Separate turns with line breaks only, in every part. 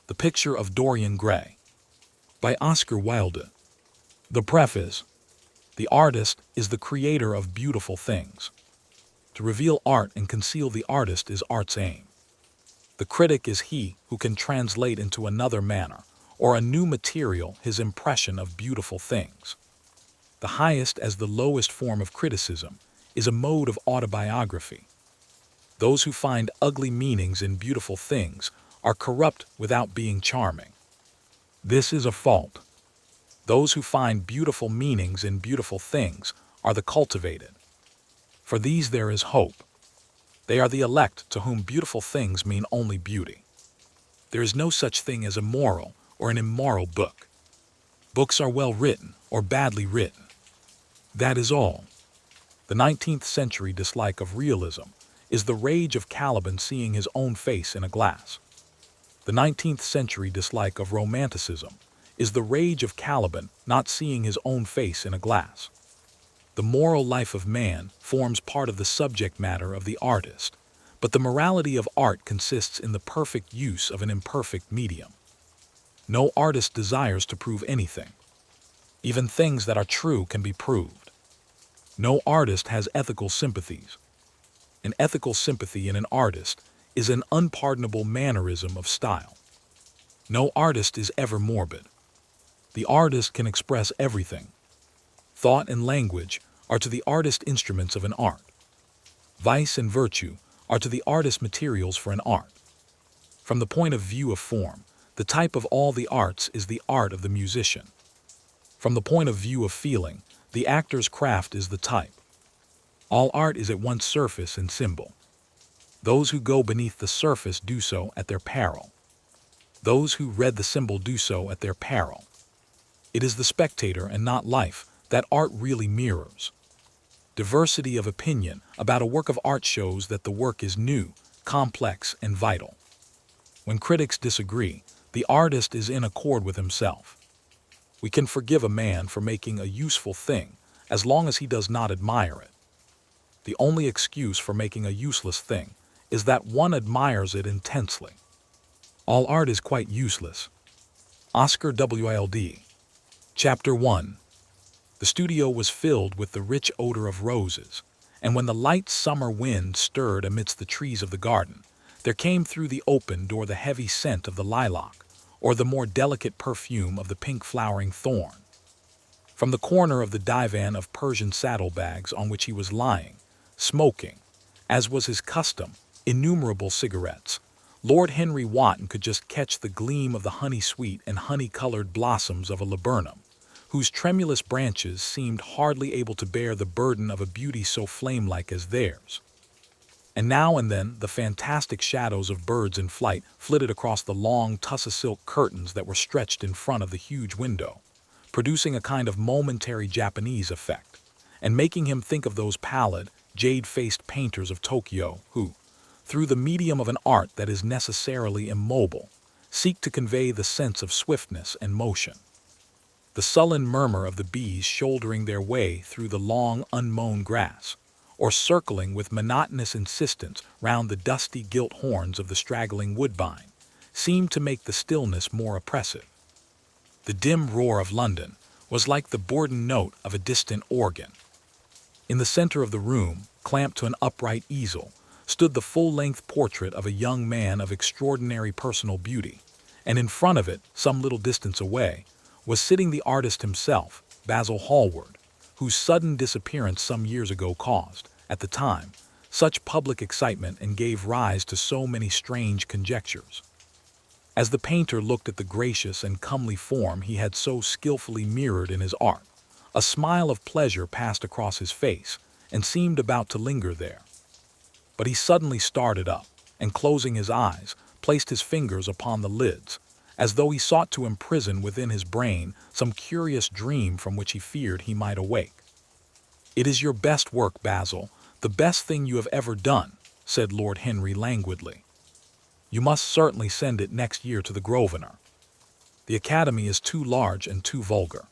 The Picture of Dorian Gray by Oscar Wilde. The preface. The artist is the creator of beautiful things. To reveal art and conceal the artist is art's aim. The critic is he who can translate into another manner or a new material his impression of beautiful things. The highest as the lowest form of criticism is a mode of autobiography. Those who find ugly meanings in beautiful things are corrupt without being charming. This is a fault. Those who find beautiful meanings in beautiful things are the cultivated. For these there is hope. They are the elect to whom beautiful things mean only beauty. There is no such thing as a moral or an immoral book. Books are well written or badly written. That is all. The 19th century dislike of realism is the rage of Caliban seeing his own face in a glass. The 19th century dislike of romanticism is the rage of Caliban not seeing his own face in a glass. The moral life of man forms part of the subject matter of the artist, but the morality of art consists in the perfect use of an imperfect medium. No artist desires to prove anything. Even things that are true can be proved. No artist has ethical sympathies. An ethical sympathy in an artist is an unpardonable mannerism of style. No artist is ever morbid. The artist can express everything. Thought and language are to the artist instruments of an art. Vice and virtue are to the artist materials for an art. From the point of view of form, the type of all the arts is the art of the musician. From the point of view of feeling, the actor's craft is the type. All art is at once surface and symbol. Those who go beneath the surface do so at their peril. Those who read the symbol do so at their peril. It is the spectator and not life that art really mirrors. Diversity of opinion about a work of art shows that the work is new, complex, and vital. When critics disagree, the artist is in accord with himself. We can forgive a man for making a useful thing as long as he does not admire it. The only excuse for making a useless thing is that one admires it intensely. All art is quite useless. Oscar Wilde. Chapter 1. The studio was filled with the rich odor of roses, and when the light summer wind stirred amidst the trees of the garden, there came through the open door the heavy scent of the lilac, or the more delicate perfume of the pink-flowering thorn. From the corner of the divan of Persian saddlebags on which he was lying, smoking, as was his custom, innumerable cigarettes, Lord Henry Wotton could just catch the gleam of the honey-sweet and honey-colored blossoms of a laburnum, whose tremulous branches seemed hardly able to bear the burden of a beauty so flame-like as theirs. And now and then the fantastic shadows of birds in flight flitted across the long tussa-silk curtains that were stretched in front of the huge window, producing a kind of momentary Japanese effect, and making him think of those pallid, jade-faced painters of Tokyo who, through the medium of an art that is necessarily immobile, seek to convey the sense of swiftness and motion. The sullen murmur of the bees shouldering their way through the long, unmown grass, or circling with monotonous insistence round the dusty gilt horns of the straggling woodbine, seemed to make the stillness more oppressive. The dim roar of London was like the bourdon note of a distant organ. In the center of the room, clamped to an upright easel, stood the full-length portrait of a young man of extraordinary personal beauty, and in front of it, some little distance away, was sitting the artist himself, Basil Hallward, whose sudden disappearance some years ago caused, at the time, such public excitement and gave rise to so many strange conjectures. As the painter looked at the gracious and comely form he had so skillfully mirrored in his art, a smile of pleasure passed across his face and seemed about to linger there. But he suddenly started up, and closing his eyes, placed his fingers upon the lids, as though he sought to imprison within his brain some curious dream from which he feared he might awake. "It is your best work, Basil, the best thing you have ever done," said Lord Henry languidly. "You must certainly send it next year to the Grosvenor. The Academy is too large and too vulgar.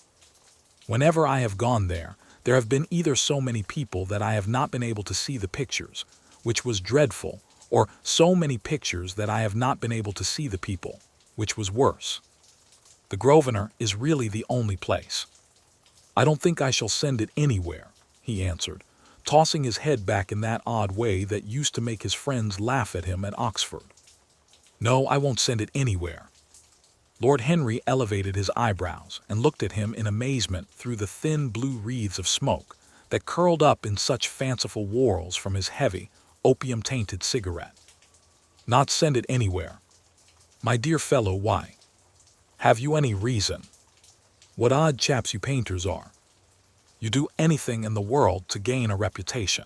Whenever I have gone there, there have been either so many people that I have not been able to see the pictures, which was dreadful, or so many pictures that I have not been able to see the people, Which was worse? The Grosvenor is really the only place. I don't think I shall send it anywhere, he answered, tossing his head back in that odd way that used to make his friends laugh at him at Oxford. No, I won't send it anywhere. Lord Henry elevated his eyebrows and looked at him in amazement through the thin blue wreaths of smoke that curled up in such fanciful whorls from his heavy, opium-tainted cigarette. Not send it anywhere. My dear fellow, why? Have you any reason? What odd chaps you painters are. You do anything in the world to gain a reputation.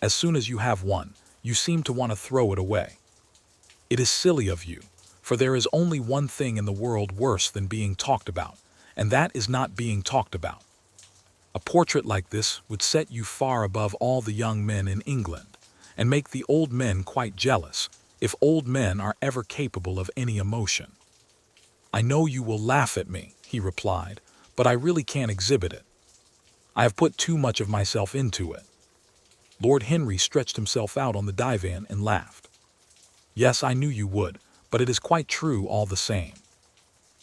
As soon as you have one, you seem to want to throw it away. It is silly of you, for there is only one thing in the world worse than being talked about, and that is not being talked about. A portrait like this would set you far above all the young men in England, and make the old men quite jealous, if old men are ever capable of any emotion. I know you will laugh at me, he replied, but I really can't exhibit it. I have put too much of myself into it. Lord Henry stretched himself out on the divan and laughed. Yes, I knew you would, but it is quite true all the same.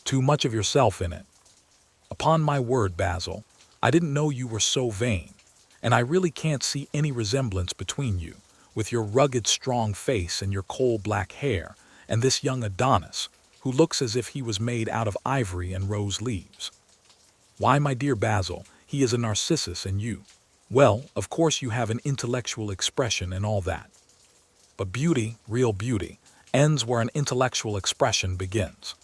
Too much of yourself in it. Upon my word, Basil, I didn't know you were so vain, and I really can't see any resemblance between you, with your rugged, strong face and your coal-black hair, and this young Adonis, who looks as if he was made out of ivory and rose leaves. Why, my dear Basil, he is a Narcissus and you. Well, of course you have an intellectual expression and all that. But beauty, real beauty, ends where an intellectual expression begins.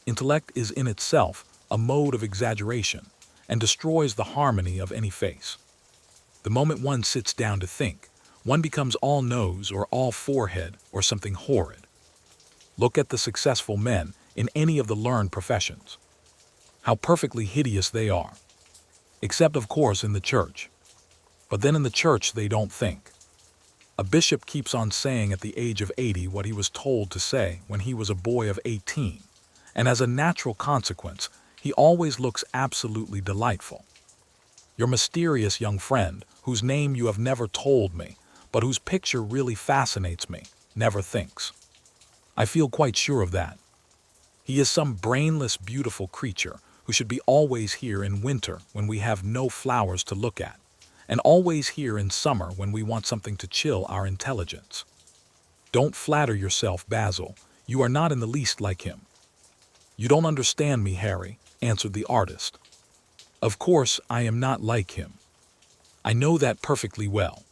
Intellect is in itself a mode of exaggeration and destroys the harmony of any face. The moment one sits down to think, one becomes all nose or all forehead or something horrid. Look at the successful men in any of the learned professions. How perfectly hideous they are. Except, of course, in the church. But then in the church they don't think. A bishop keeps on saying at the age of 80 what he was told to say when he was a boy of 18, and as a natural consequence, he always looks absolutely delightful. Your mysterious young friend, whose name you have never told me, but whose picture really fascinates me, never thinks. I feel quite sure of that. He is some brainless, beautiful creature who should be always here in winter when we have no flowers to look at, and always here in summer when we want something to chill our intelligence. Don't flatter yourself, Basil. You are not in the least like him. You don't understand me, Harry, answered the artist. Of course, I am not like him. I know that perfectly well.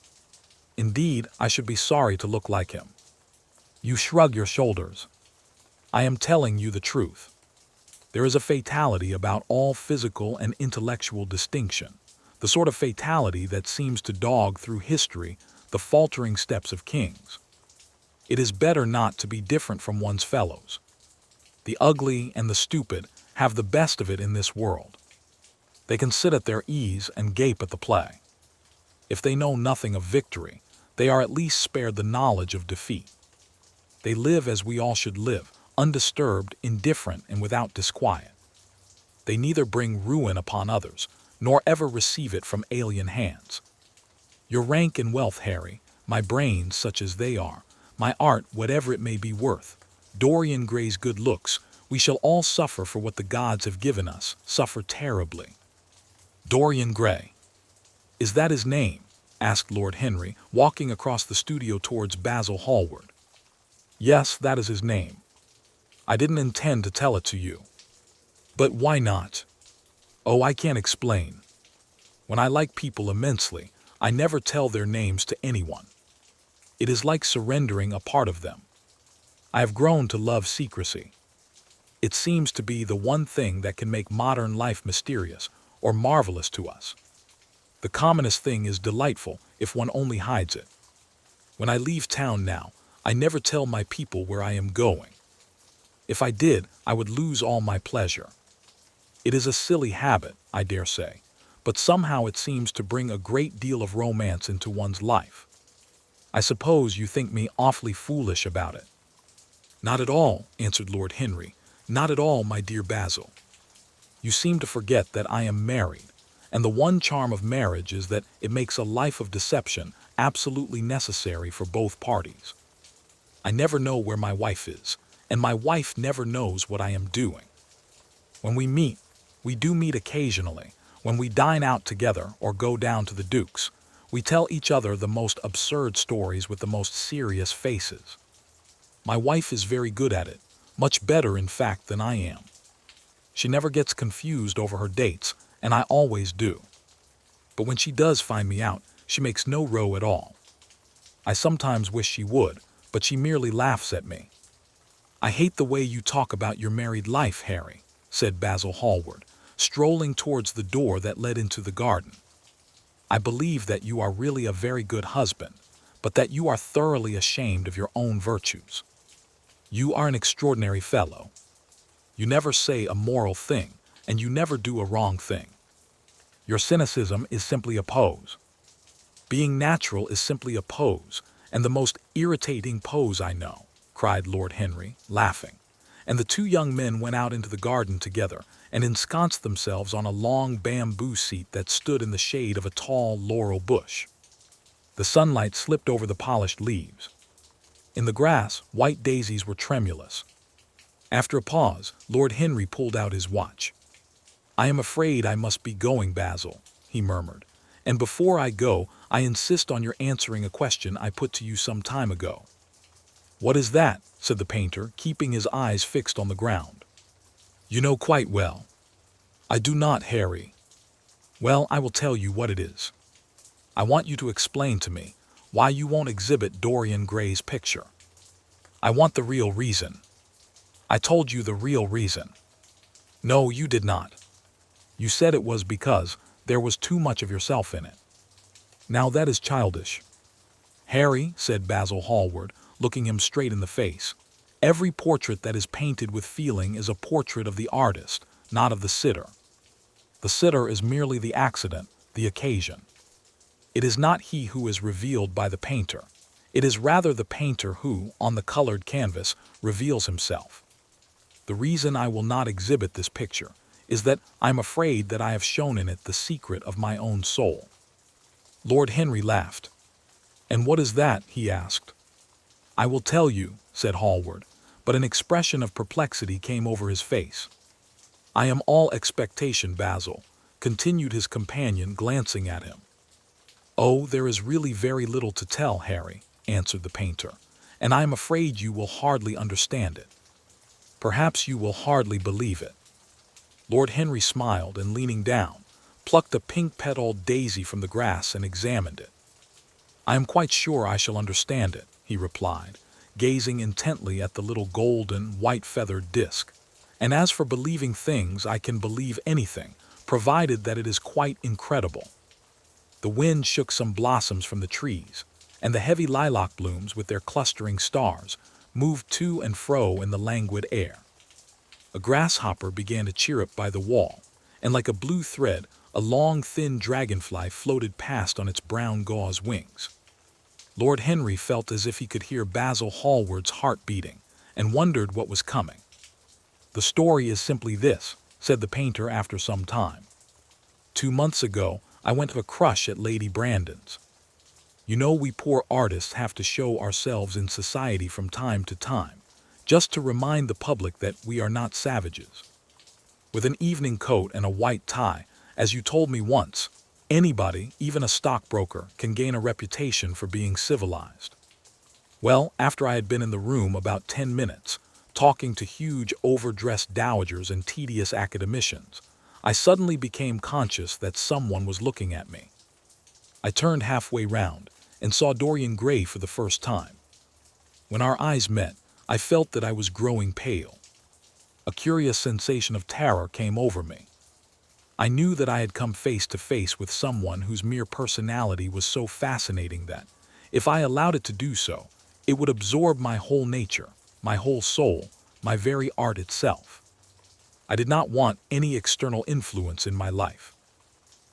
Indeed, I should be sorry to look like him. You shrug your shoulders. I am telling you the truth. There is a fatality about all physical and intellectual distinction, the sort of fatality that seems to dog through history the faltering steps of kings. It is better not to be different from one's fellows. The ugly and the stupid have the best of it in this world. They can sit at their ease and gape at the play. If they know nothing of victory, they are at least spared the knowledge of defeat. They live as we all should live, undisturbed, indifferent, and without disquiet. They neither bring ruin upon others, nor ever receive it from alien hands. Your rank and wealth, Harry, my brains such as they are, my art whatever it may be worth, Dorian Gray's good looks, we shall all suffer for what the gods have given us, suffer terribly. Dorian Gray. Is that his name? Asked Lord Henry, walking across the studio towards Basil Hallward. Yes, that is his name. I didn't intend to tell it to you. But why not? Oh, I can't explain. When I like people immensely, I never tell their names to anyone. It is like surrendering a part of them. I have grown to love secrecy. It seems to be the one thing that can make modern life mysterious or marvelous to us. The commonest thing is delightful if one only hides it. When I leave town now, I never tell my people where I am going. If I did, I would lose all my pleasure. It is a silly habit, I dare say, but somehow it seems to bring a great deal of romance into one's life. I suppose you think me awfully foolish about it. Not at all, answered Lord Henry, not at all, my dear Basil. You seem to forget that I am married, and the one charm of marriage is that it makes a life of deception absolutely necessary for both parties. I never know where my wife is, and my wife never knows what I am doing. When we do meet occasionally. When we dine out together or go down to the Duke's, we tell each other the most absurd stories with the most serious faces. My wife is very good at it, much better in fact than I am. She never gets confused over her dates, and I always do. But when she does find me out, she makes no row at all. I sometimes wish she would, but she merely laughs at me. "I hate the way you talk about your married life, Harry," said Basil Hallward, strolling towards the door that led into the garden. "I believe that you are really a very good husband, but that you are thoroughly ashamed of your own virtues. You are an extraordinary fellow. You never say a moral thing, and you never do a wrong thing. Your cynicism is simply a pose. Being natural is simply a pose, and the most irritating pose I know," cried Lord Henry, laughing, and the two young men went out into the garden together and ensconced themselves on a long bamboo seat that stood in the shade of a tall laurel bush. The sunlight slipped over the polished leaves. In the grass, white daisies were tremulous. After a pause, Lord Henry pulled out his watch. "I am afraid I must be going, Basil," he murmured, "and before I go, I insist on your answering a question I put to you some time ago." "What is that?" said the painter, keeping his eyes fixed on the ground. "You know quite well." "I do not, Harry." "Well, I will tell you what it is. I want you to explain to me why you won't exhibit Dorian Gray's picture. I want the real reason." "I told you the real reason." "No, you did not. You said it was because there was too much of yourself in it. Now that is childish." "Harry," said Basil Hallward, looking him straight in the face, "every portrait that is painted with feeling is a portrait of the artist, not of the sitter. The sitter is merely the accident, the occasion. It is not he who is revealed by the painter. It is rather the painter who, on the colored canvas, reveals himself. The reason I will not exhibit this picture is that I am afraid that I have shown in it the secret of my own soul." Lord Henry laughed. "And what is that?" he asked. "I will tell you," said Hallward, but an expression of perplexity came over his face. "I am all expectation, Basil," continued his companion, glancing at him. "Oh, there is really very little to tell, Harry," answered the painter, "and I am afraid you will hardly understand it. Perhaps you will hardly believe it." Lord Henry smiled and, leaning down, plucked a pink-petaled daisy from the grass and examined it. "I am quite sure I shall understand it," he replied, gazing intently at the little golden, white-feathered disc. "And as for believing things, I can believe anything, provided that it is quite incredible." The wind shook some blossoms from the trees, and the heavy lilac blooms with their clustering stars moved to and fro in the languid air. A grasshopper began to chirrup by the wall, and like a blue thread, a long, thin dragonfly floated past on its brown gauze wings. Lord Henry felt as if he could hear Basil Hallward's heart beating, and wondered what was coming. "The story is simply this," said the painter after some time. 2 months ago, I went to a crush at Lady Brandon's. You know, we poor artists have to show ourselves in society from time to time, just to remind the public that we are not savages. With an evening coat and a white tie, as you told me once, anybody, even a stockbroker, can gain a reputation for being civilized. Well, after I had been in the room about 10 minutes, talking to huge overdressed dowagers and tedious academicians, I suddenly became conscious that someone was looking at me. I turned halfway round and saw Dorian Gray for the first time. When our eyes met, I felt that I was growing pale. A curious sensation of terror came over me. I knew that I had come face to face with someone whose mere personality was so fascinating that, if I allowed it to do so, it would absorb my whole nature, my whole soul, my very art itself. I did not want any external influence in my life.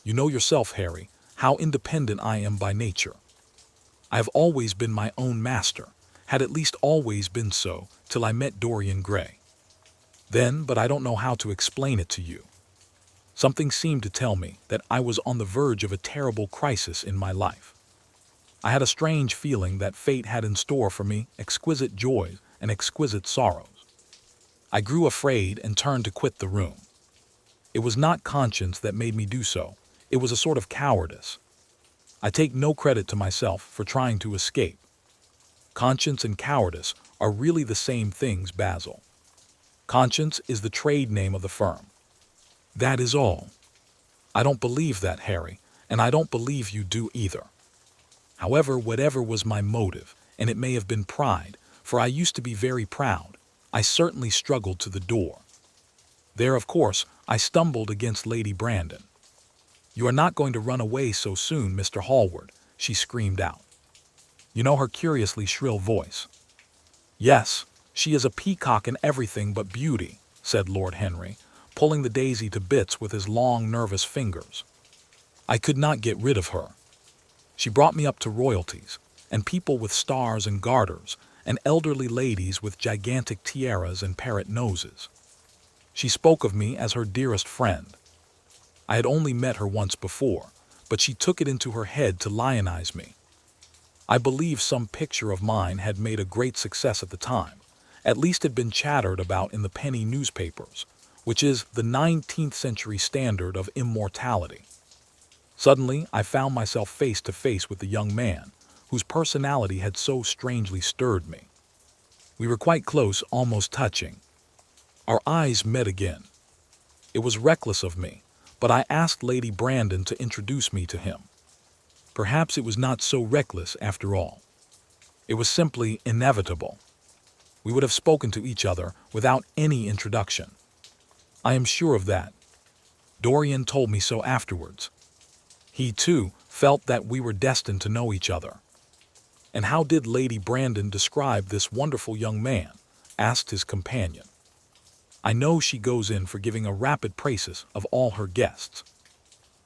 You know yourself, Harry, how independent I am by nature. I have always been my own master, had at least always been so, till I met Dorian Gray. Then, but I don't know how to explain it to you. Something seemed to tell me that I was on the verge of a terrible crisis in my life. I had a strange feeling that fate had in store for me exquisite joys and exquisite sorrows. I grew afraid and turned to quit the room. It was not conscience that made me do so. It was a sort of cowardice. I take no credit to myself for trying to escape. Conscience and cowardice are really the same things, Basil. Conscience is the trade name of the firm. That is all. I don't believe that, Harry, and I don't believe you do either. However, whatever was my motive, and it may have been pride, for I used to be very proud, I certainly struggled to the door. There, of course, I stumbled against Lady Brandon. "You are not going to run away so soon, Mr. Hallward," she screamed out. You know her curiously shrill voice. "Yes, she is a peacock in everything but beauty," said Lord Henry, pulling the daisy to bits with his long, nervous fingers. "I could not get rid of her. She brought me up to royalties, and people with stars and garters, and elderly ladies with gigantic tiaras and parrot noses. She spoke of me as her dearest friend. I had only met her once before, but she took it into her head to lionize me. I believe some picture of mine had made a great success at the time, at least had been chattered about in the penny newspapers, which is the 19th century standard of immortality. Suddenly, I found myself face to face with the young man, whose personality had so strangely stirred me. We were quite close, almost touching. Our eyes met again. It was reckless of me, but I asked Lady Brandon to introduce me to him. Perhaps it was not so reckless after all. It was simply inevitable. We would have spoken to each other without any introduction. I am sure of that. Dorian told me so afterwards. He, too, felt that we were destined to know each other. "And how did Lady Brandon describe this wonderful young man?" asked his companion. "I know she goes in for giving a rapid praises of all her guests.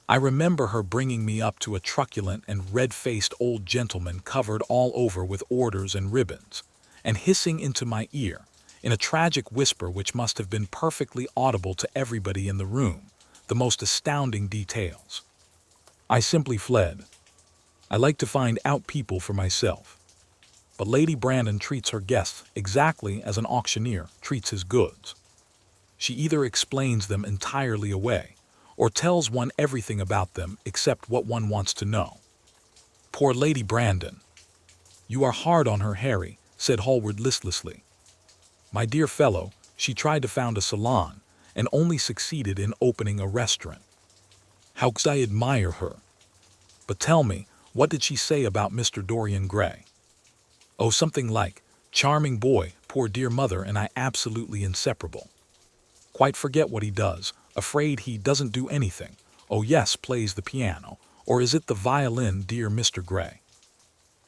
I remember her bringing me up to a truculent and red-faced old gentleman covered all over with orders and ribbons, and hissing into my ear, in a tragic whisper which must have been perfectly audible to everybody in the room, the most astounding details. I simply fled. I like to find out people for myself. But Lady Brandon treats her guests exactly as an auctioneer treats his goods. She either explains them entirely away, or tells one everything about them except what one wants to know. Poor Lady Brandon." "You are hard on her, Harry," said Hallward listlessly. "My dear fellow, she tried to found a salon, and only succeeded in opening a restaurant. How could I admire her? But tell me, what did she say about Mr. Dorian Gray?" "Oh, something like, 'Charming boy, poor dear mother and I absolutely inseparable. Quite forget what he does, afraid he doesn't do anything. Oh yes, plays the piano, or is it the violin, dear Mr. Gray?'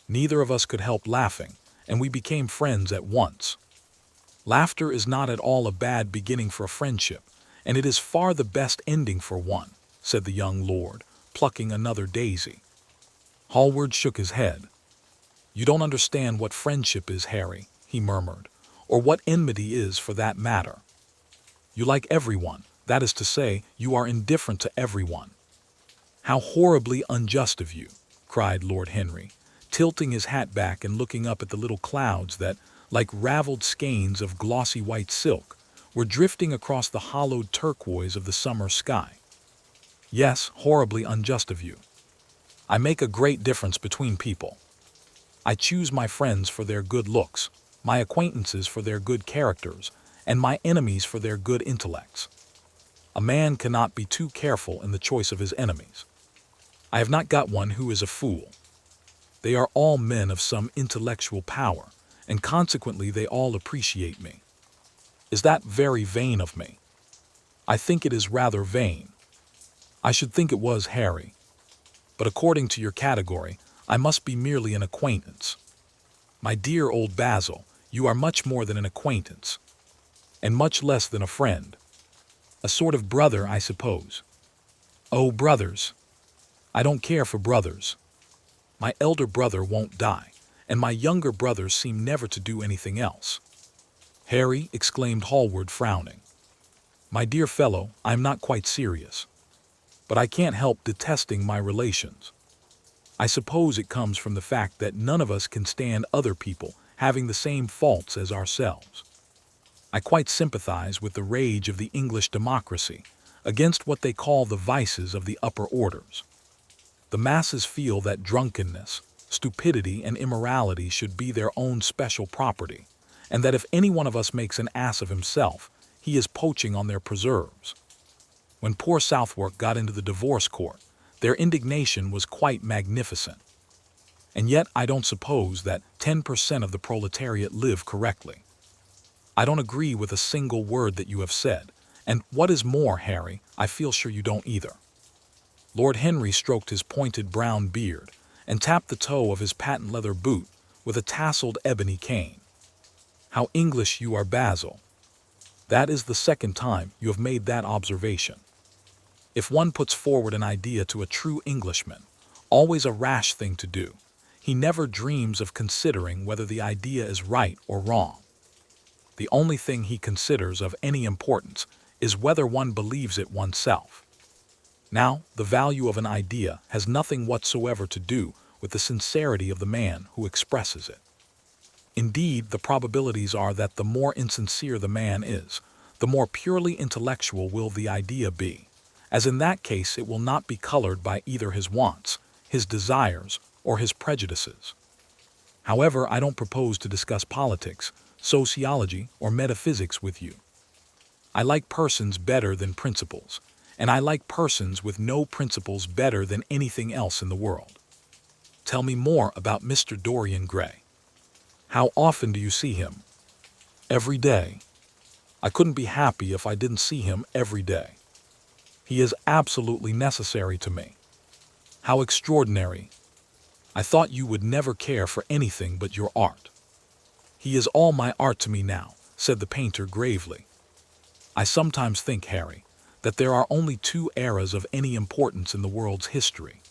Neither of us could help laughing, and we became friends at once. Laughter is not at all a bad beginning for a friendship, and it is far the best ending for one," said the young lord, plucking another daisy. Hallward shook his head. "You don't understand what friendship is, Harry," he murmured, "or what enmity is for that matter. You like everyone, that is to say, you are indifferent to everyone." "How horribly unjust of you," cried Lord Henry, tilting his hat back and looking up at the little clouds that, like raveled skeins of glossy white silk, were drifting across the hollowed turquoise of the summer sky. "Yes, horribly unjust of you. I make a great difference between people. I choose my friends for their good looks, my acquaintances for their good characters, and my enemies for their good intellects. A man cannot be too careful in the choice of his enemies. I have not got one who is a fool. They are all men of some intellectual power, and consequently they all appreciate me. Is that very vain of me? I think it is rather vain. I should think it was, Harry. But according to your category, I must be merely an acquaintance. My dear old Basil, you are much more than an acquaintance, and much less than a friend. A sort of brother, I suppose." "Oh, brothers! I don't care for brothers. My elder brother won't die, and my younger brothers seem never to do anything else." "Harry," exclaimed Hallward, frowning. "My dear fellow, I am not quite serious. But I can't help detesting my relations. I suppose it comes from the fact that none of us can stand other people having the same faults as ourselves. I quite sympathize with the rage of the English democracy against what they call the vices of the upper orders. The masses feel that drunkenness, stupidity, and immorality should be their own special property, and that if any one of us makes an ass of himself, he is poaching on their preserves. When poor Southwark got into the divorce court, their indignation was quite magnificent. And yet I don't suppose that 10% of the proletariat live correctly. I don't agree with a single word that you have said, and what is more, Harry, I feel sure you don't either. Lord Henry stroked his pointed brown beard and tapped the toe of his patent leather boot with a tasseled ebony cane. How English you are, Basil. That is the second time you have made that observation. If one puts forward an idea to a true Englishman, always a rash thing to do, he never dreams of considering whether the idea is right or wrong. The only thing he considers of any importance is whether one believes it oneself. Now, the value of an idea has nothing whatsoever to do with the sincerity of the man who expresses it. Indeed, the probabilities are that the more insincere the man is, the more purely intellectual will the idea be, as in that case it will not be colored by either his wants, his desires, or his prejudices. However, I don't propose to discuss politics, sociology, or metaphysics with you. I like persons better than principles, and I like persons with no principles better than anything else in the world. Tell me more about Mr. Dorian Gray. How often do you see him? Every day. I couldn't be happy if I didn't see him every day. He is absolutely necessary to me. How extraordinary. I thought you would never care for anything but your art. He is all my art to me now, said the painter gravely. I sometimes think, Harry, that there are only two eras of any importance in the world's history.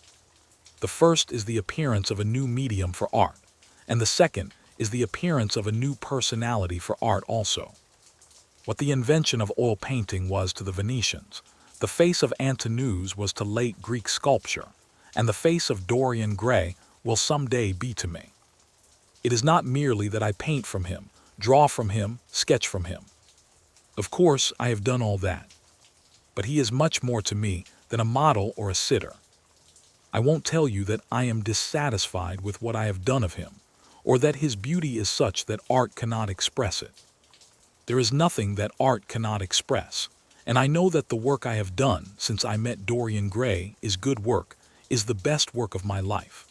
The first is the appearance of a new medium for art, and the second is the appearance of a new personality for art also. What the invention of oil painting was to the Venetians, the face of Antinous was to late Greek sculpture, and the face of Dorian Gray will someday be to me. It is not merely that I paint from him, draw from him, sketch from him. Of course, I have done all that. But he is much more to me than a model or a sitter. I won't tell you that I am dissatisfied with what I have done of him, or that his beauty is such that art cannot express it. There is nothing that art cannot express, and I know that the work I have done since I met Dorian Gray is good work, is the best work of my life.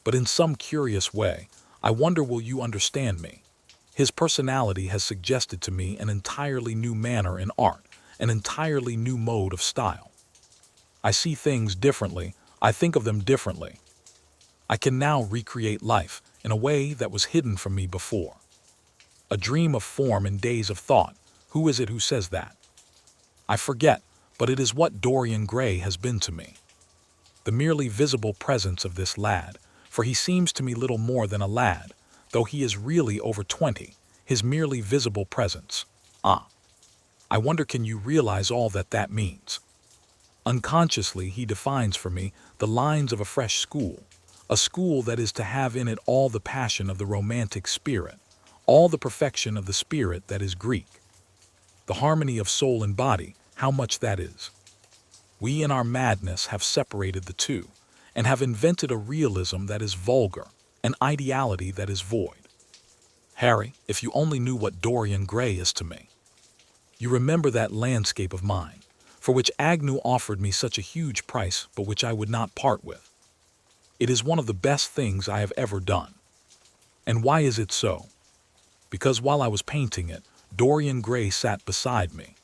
But in some curious way, I wonder will you understand me? His personality has suggested to me an entirely new manner in art, an entirely new mode of style. I see things differently, I think of them differently. I can now recreate life in a way that was hidden from me before. A dream of form in days of thought, who is it who says that? I forget, but it is what Dorian Gray has been to me. The merely visible presence of this lad, for he seems to me little more than a lad, though he is really over 20, his merely visible presence. I wonder can you realize all that that means? Unconsciously he defines for me the lines of a fresh school, a school that is to have in it all the passion of the romantic spirit, all the perfection of the spirit that is Greek. The harmony of soul and body, how much that is. We in our madness have separated the two, and have invented a realism that is vulgar, an ideality that is void. Harry, if you only knew what Dorian Gray is to me. You remember that landscape of mine, for which Agnew offered me such a huge price, but which I would not part with. It is one of the best things I have ever done. And why is it so? Because while I was painting it, Dorian Gray sat beside me.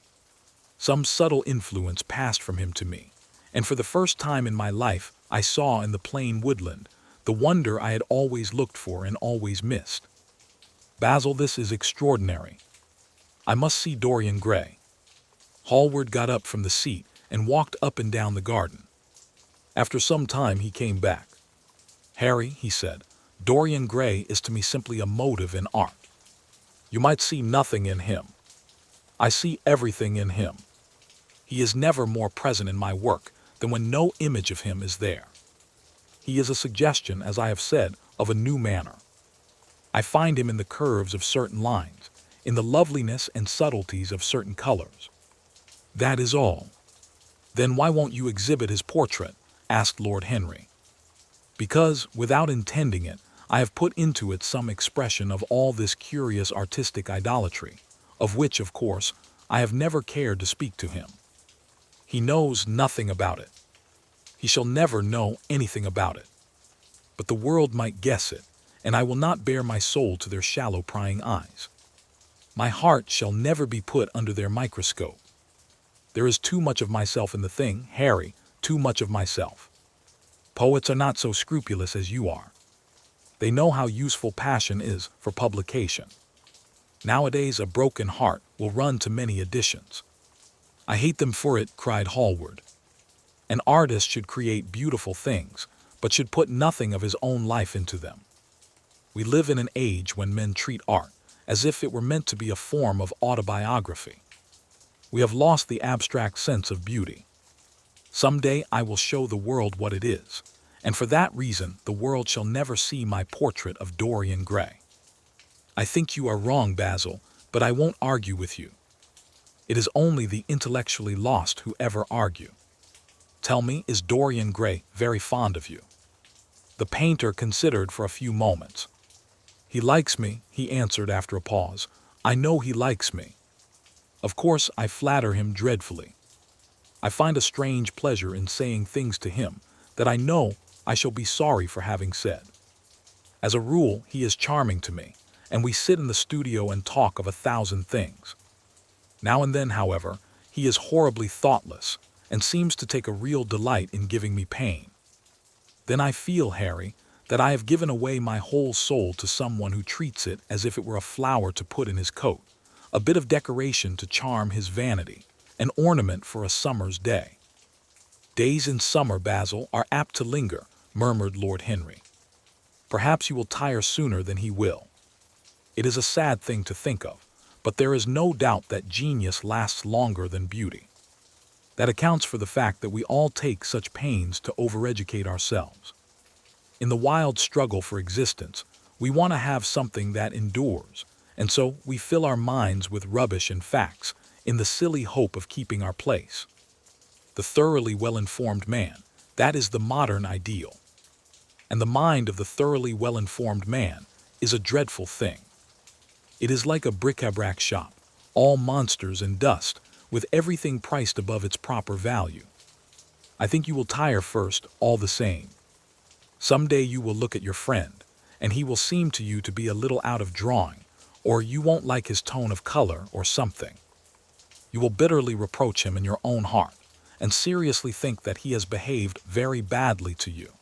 Some subtle influence passed from him to me, and for the first time in my life I saw in the plain woodland the wonder I had always looked for and always missed. Basil, this is extraordinary. I must see Dorian Gray. Hallward got up from the seat and walked up and down the garden. After some time he came back. Harry, he said, Dorian Gray is to me simply a motive in art. You might see nothing in him. I see everything in him. He is never more present in my work than when no image of him is there. He is a suggestion, as I have said, of a new manner. I find him in the curves of certain lines, in the loveliness and subtleties of certain colors. That is all. Then why won't you exhibit his portrait? Asked Lord Henry. Because, without intending it, I have put into it some expression of all this curious artistic idolatry, of which, of course, I have never cared to speak to him. He knows nothing about it. He shall never know anything about it. But the world might guess it, and I will not bare my soul to their shallow prying eyes. My heart shall never be put under their microscope. There is too much of myself in the thing, Harry, too much of myself. Poets are not so scrupulous as you are. They know how useful passion is for publication. Nowadays a broken heart will run to many editions. I hate them for it, cried Hallward. An artist should create beautiful things, but should put nothing of his own life into them. We live in an age when men treat art as if it were meant to be a form of autobiography. We have lost the abstract sense of beauty. Someday I will show the world what it is, and for that reason the world shall never see my portrait of Dorian Gray. I think you are wrong, Basil, but I won't argue with you. It is only the intellectually lost who ever argue. Tell me, is Dorian Gray very fond of you? The painter considered for a few moments. He likes me, he answered after a pause. I know he likes me. Of course, I flatter him dreadfully. I find a strange pleasure in saying things to him that I know I shall be sorry for having said. As a rule, he is charming to me, and we sit in the studio and talk of 1,000 things. Now and then, however, he is horribly thoughtless, and seems to take a real delight in giving me pain. Then I feel, Harry, that I have given away my whole soul to someone who treats it as if it were a flower to put in his coat, a bit of decoration to charm his vanity, an ornament for a summer's day. Days in summer, Basil, are apt to linger, murmured Lord Henry. Perhaps you will tire sooner than he will. It is a sad thing to think of, but there is no doubt that genius lasts longer than beauty. That accounts for the fact that we all take such pains to overeducate ourselves. In the wild struggle for existence, we want to have something that endures, and so we fill our minds with rubbish and facts in the silly hope of keeping our place. The thoroughly well-informed man, that is the modern ideal. And the mind of the thoroughly well-informed man is a dreadful thing. It is like a bric-a-brac shop, all monsters and dust, with everything priced above its proper value. I think you will tire first, all the same. Some day you will look at your friend, and he will seem to you to be a little out of drawing, or you won't like his tone of color or something. You will bitterly reproach him in your own heart, and seriously think that he has behaved very badly to you.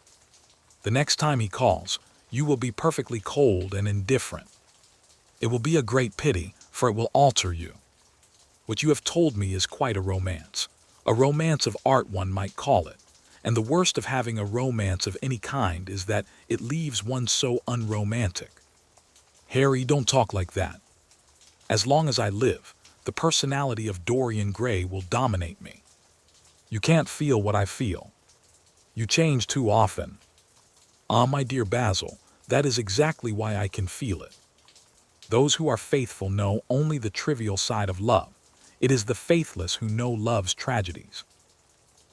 The next time he calls, you will be perfectly cold and indifferent. It will be a great pity, for it will alter you. What you have told me is quite a romance of art one might call it, and the worst of having a romance of any kind is that it leaves one so unromantic. Harry, don't talk like that. As long as I live, the personality of Dorian Gray will dominate me. You can't feel what I feel. You change too often. Ah, my dear Basil, that is exactly why I can feel it. Those who are faithful know only the trivial side of love. It is the faithless who know love's tragedies.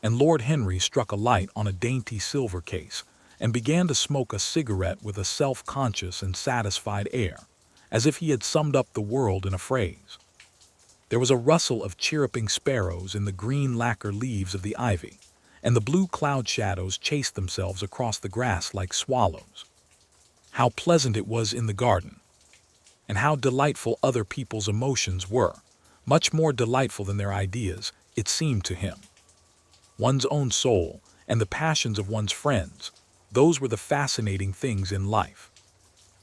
And Lord Henry struck a light on a dainty silver case and began to smoke a cigarette with a self-conscious and satisfied air, as if he had summed up the world in a phrase. There was a rustle of chirruping sparrows in the green lacquer leaves of the ivy, and the blue cloud shadows chased themselves across the grass like swallows. How pleasant it was in the garden! And how delightful other people's emotions were, much more delightful than their ideas, it seemed to him. One's own soul and the passions of one's friends, those were the fascinating things in life.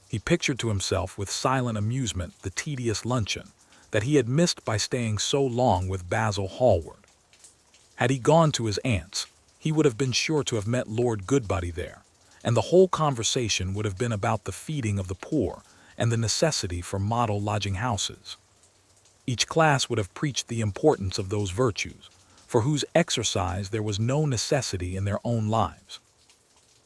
He pictured to himself with silent amusement the tedious luncheon that he had missed by staying so long with Basil Hallward. Had he gone to his aunt's, he would have been sure to have met Lord Goodbody there, and the whole conversation would have been about the feeding of the poor and the necessity for model lodging-houses. Each class would have preached the importance of those virtues, for whose exercise there was no necessity in their own lives.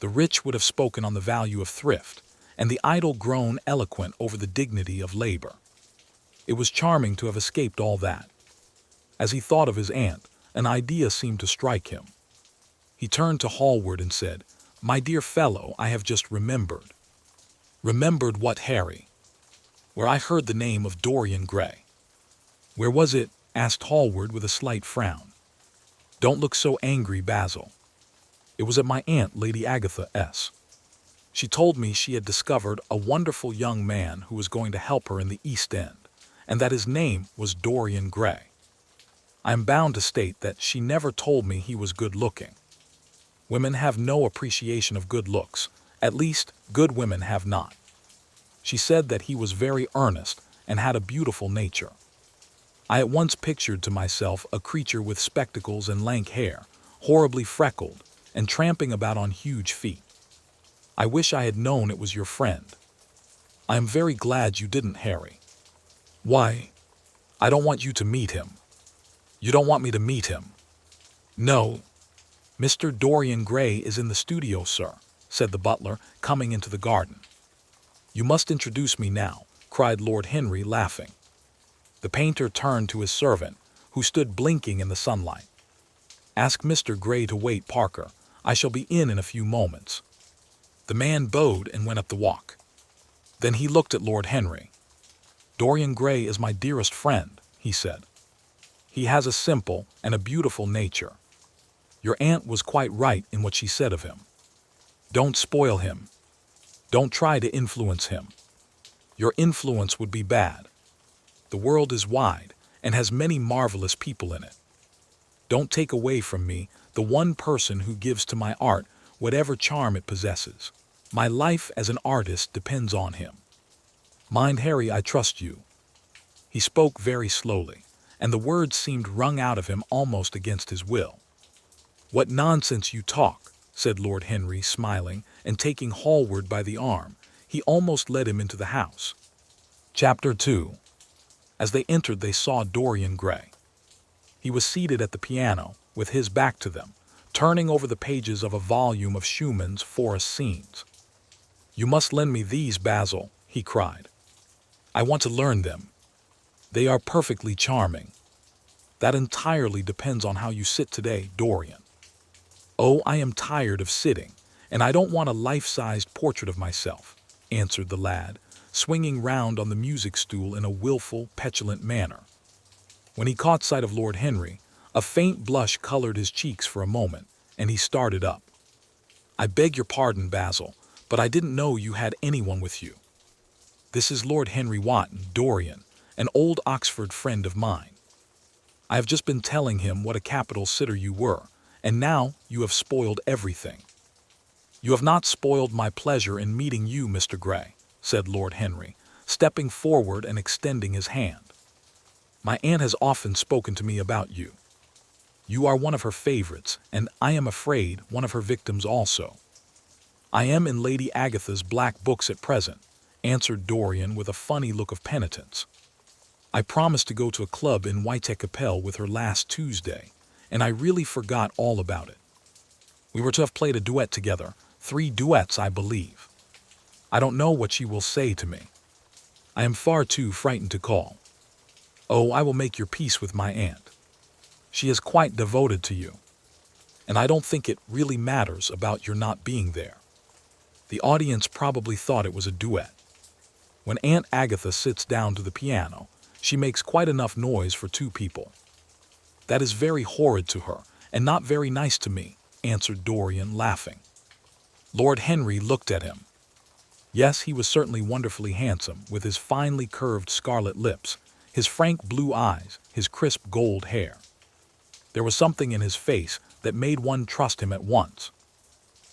The rich would have spoken on the value of thrift, and the idle grown eloquent over the dignity of labor. It was charming to have escaped all that. As he thought of his aunt, an idea seemed to strike him. He turned to Hallward and said, "My dear fellow, I have just remembered." "Remembered what, Harry?" "Where I heard the name of Dorian Gray." "Where was it?" asked Hallward with a slight frown. "Don't look so angry, Basil." "It was at my aunt, Lady Agatha's. She told me she had discovered a wonderful young man who was going to help her in the East End, and that his name was Dorian Gray. I am bound to state that she never told me he was good-looking. Women have no appreciation of good looks, at least good women have not. She said that he was very earnest and had a beautiful nature. I at once pictured to myself a creature with spectacles and lank hair, horribly freckled, and tramping about on huge feet. I wish I had known it was your friend. I am very glad you didn't, Harry." "Why?" "I don't want you to meet him." "You don't want me to meet him?" "No." "Mr. Dorian Gray is in the studio, sir," said the butler, coming into the garden. "You must introduce me now," cried Lord Henry, laughing. The painter turned to his servant, who stood blinking in the sunlight. "Ask Mr. Gray to wait, Parker. I shall be in a few moments." The man bowed and went up the walk. Then he looked at Lord Henry. "Dorian Gray is my dearest friend," he said. "He has a simple and a beautiful nature. Your aunt was quite right in what she said of him. Don't spoil him. Don't try to influence him. Your influence would be bad. The world is wide and has many marvelous people in it. Don't take away from me the one person who gives to my art whatever charm it possesses. My life as an artist depends on him. Mind, Harry, I trust you." He spoke very slowly, and the words seemed wrung out of him almost against his will. "What nonsense you talk," said Lord Henry, smiling, and taking Hallward by the arm, he almost led him into the house. Chapter 2. As they entered, they saw Dorian Gray. He was seated at the piano, with his back to them, turning over the pages of a volume of Schumann's Forest Scenes. "You must lend me these, Basil," he cried. "I want to learn them. They are perfectly charming." "That entirely depends on how you sit today, Dorian." "Oh, I am tired of sitting, and I don't want a life-sized portrait of myself," answered the lad, swinging round on the music stool in a willful, petulant manner. When he caught sight of Lord Henry, a faint blush colored his cheeks for a moment, and he started up. "I beg your pardon, Basil, but I didn't know you had anyone with you. This is Lord Henry Wotton, Dorian, an old Oxford friend of mine. I have just been telling him what a capital sitter you were, and now you have spoiled everything." "You have not spoiled my pleasure in meeting you, Mr. Gray," said Lord Henry, stepping forward and extending his hand. "My aunt has often spoken to me about you. You are one of her favorites, and I am afraid one of her victims also." "I am in Lady Agatha's black books at present," answered Dorian with a funny look of penitence. "I promised to go to a club in Whitechapel with her last Tuesday, and I really forgot all about it. We were to have played a duet together, 3 duets, I believe. I don't know what she will say to me. I am far too frightened to call. Oh, I will make your peace with my aunt. She is quite devoted to you, and I don't think it really matters about your not being there. The audience probably thought it was a duet. When Aunt Agatha sits down to the piano, she makes quite enough noise for 2 people. That is very horrid to her, and not very nice to me," answered Dorian, laughing. Lord Henry looked at him. Yes, he was certainly wonderfully handsome, with his finely curved scarlet lips, his frank blue eyes, his crisp gold hair. There was something in his face that made one trust him at once.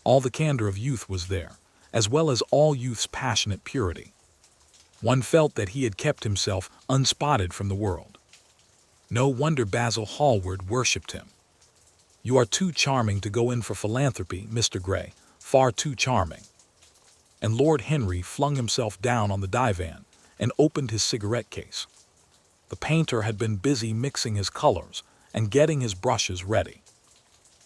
All the candor of youth was there, as well as all youth's passionate purity. One felt that he had kept himself unspotted from the world. No wonder Basil Hallward worshipped him. "You are too charming to go in for philanthropy, Mr. Gray, far too charming." And Lord Henry flung himself down on the divan and opened his cigarette case. The painter had been busy mixing his colors and getting his brushes ready.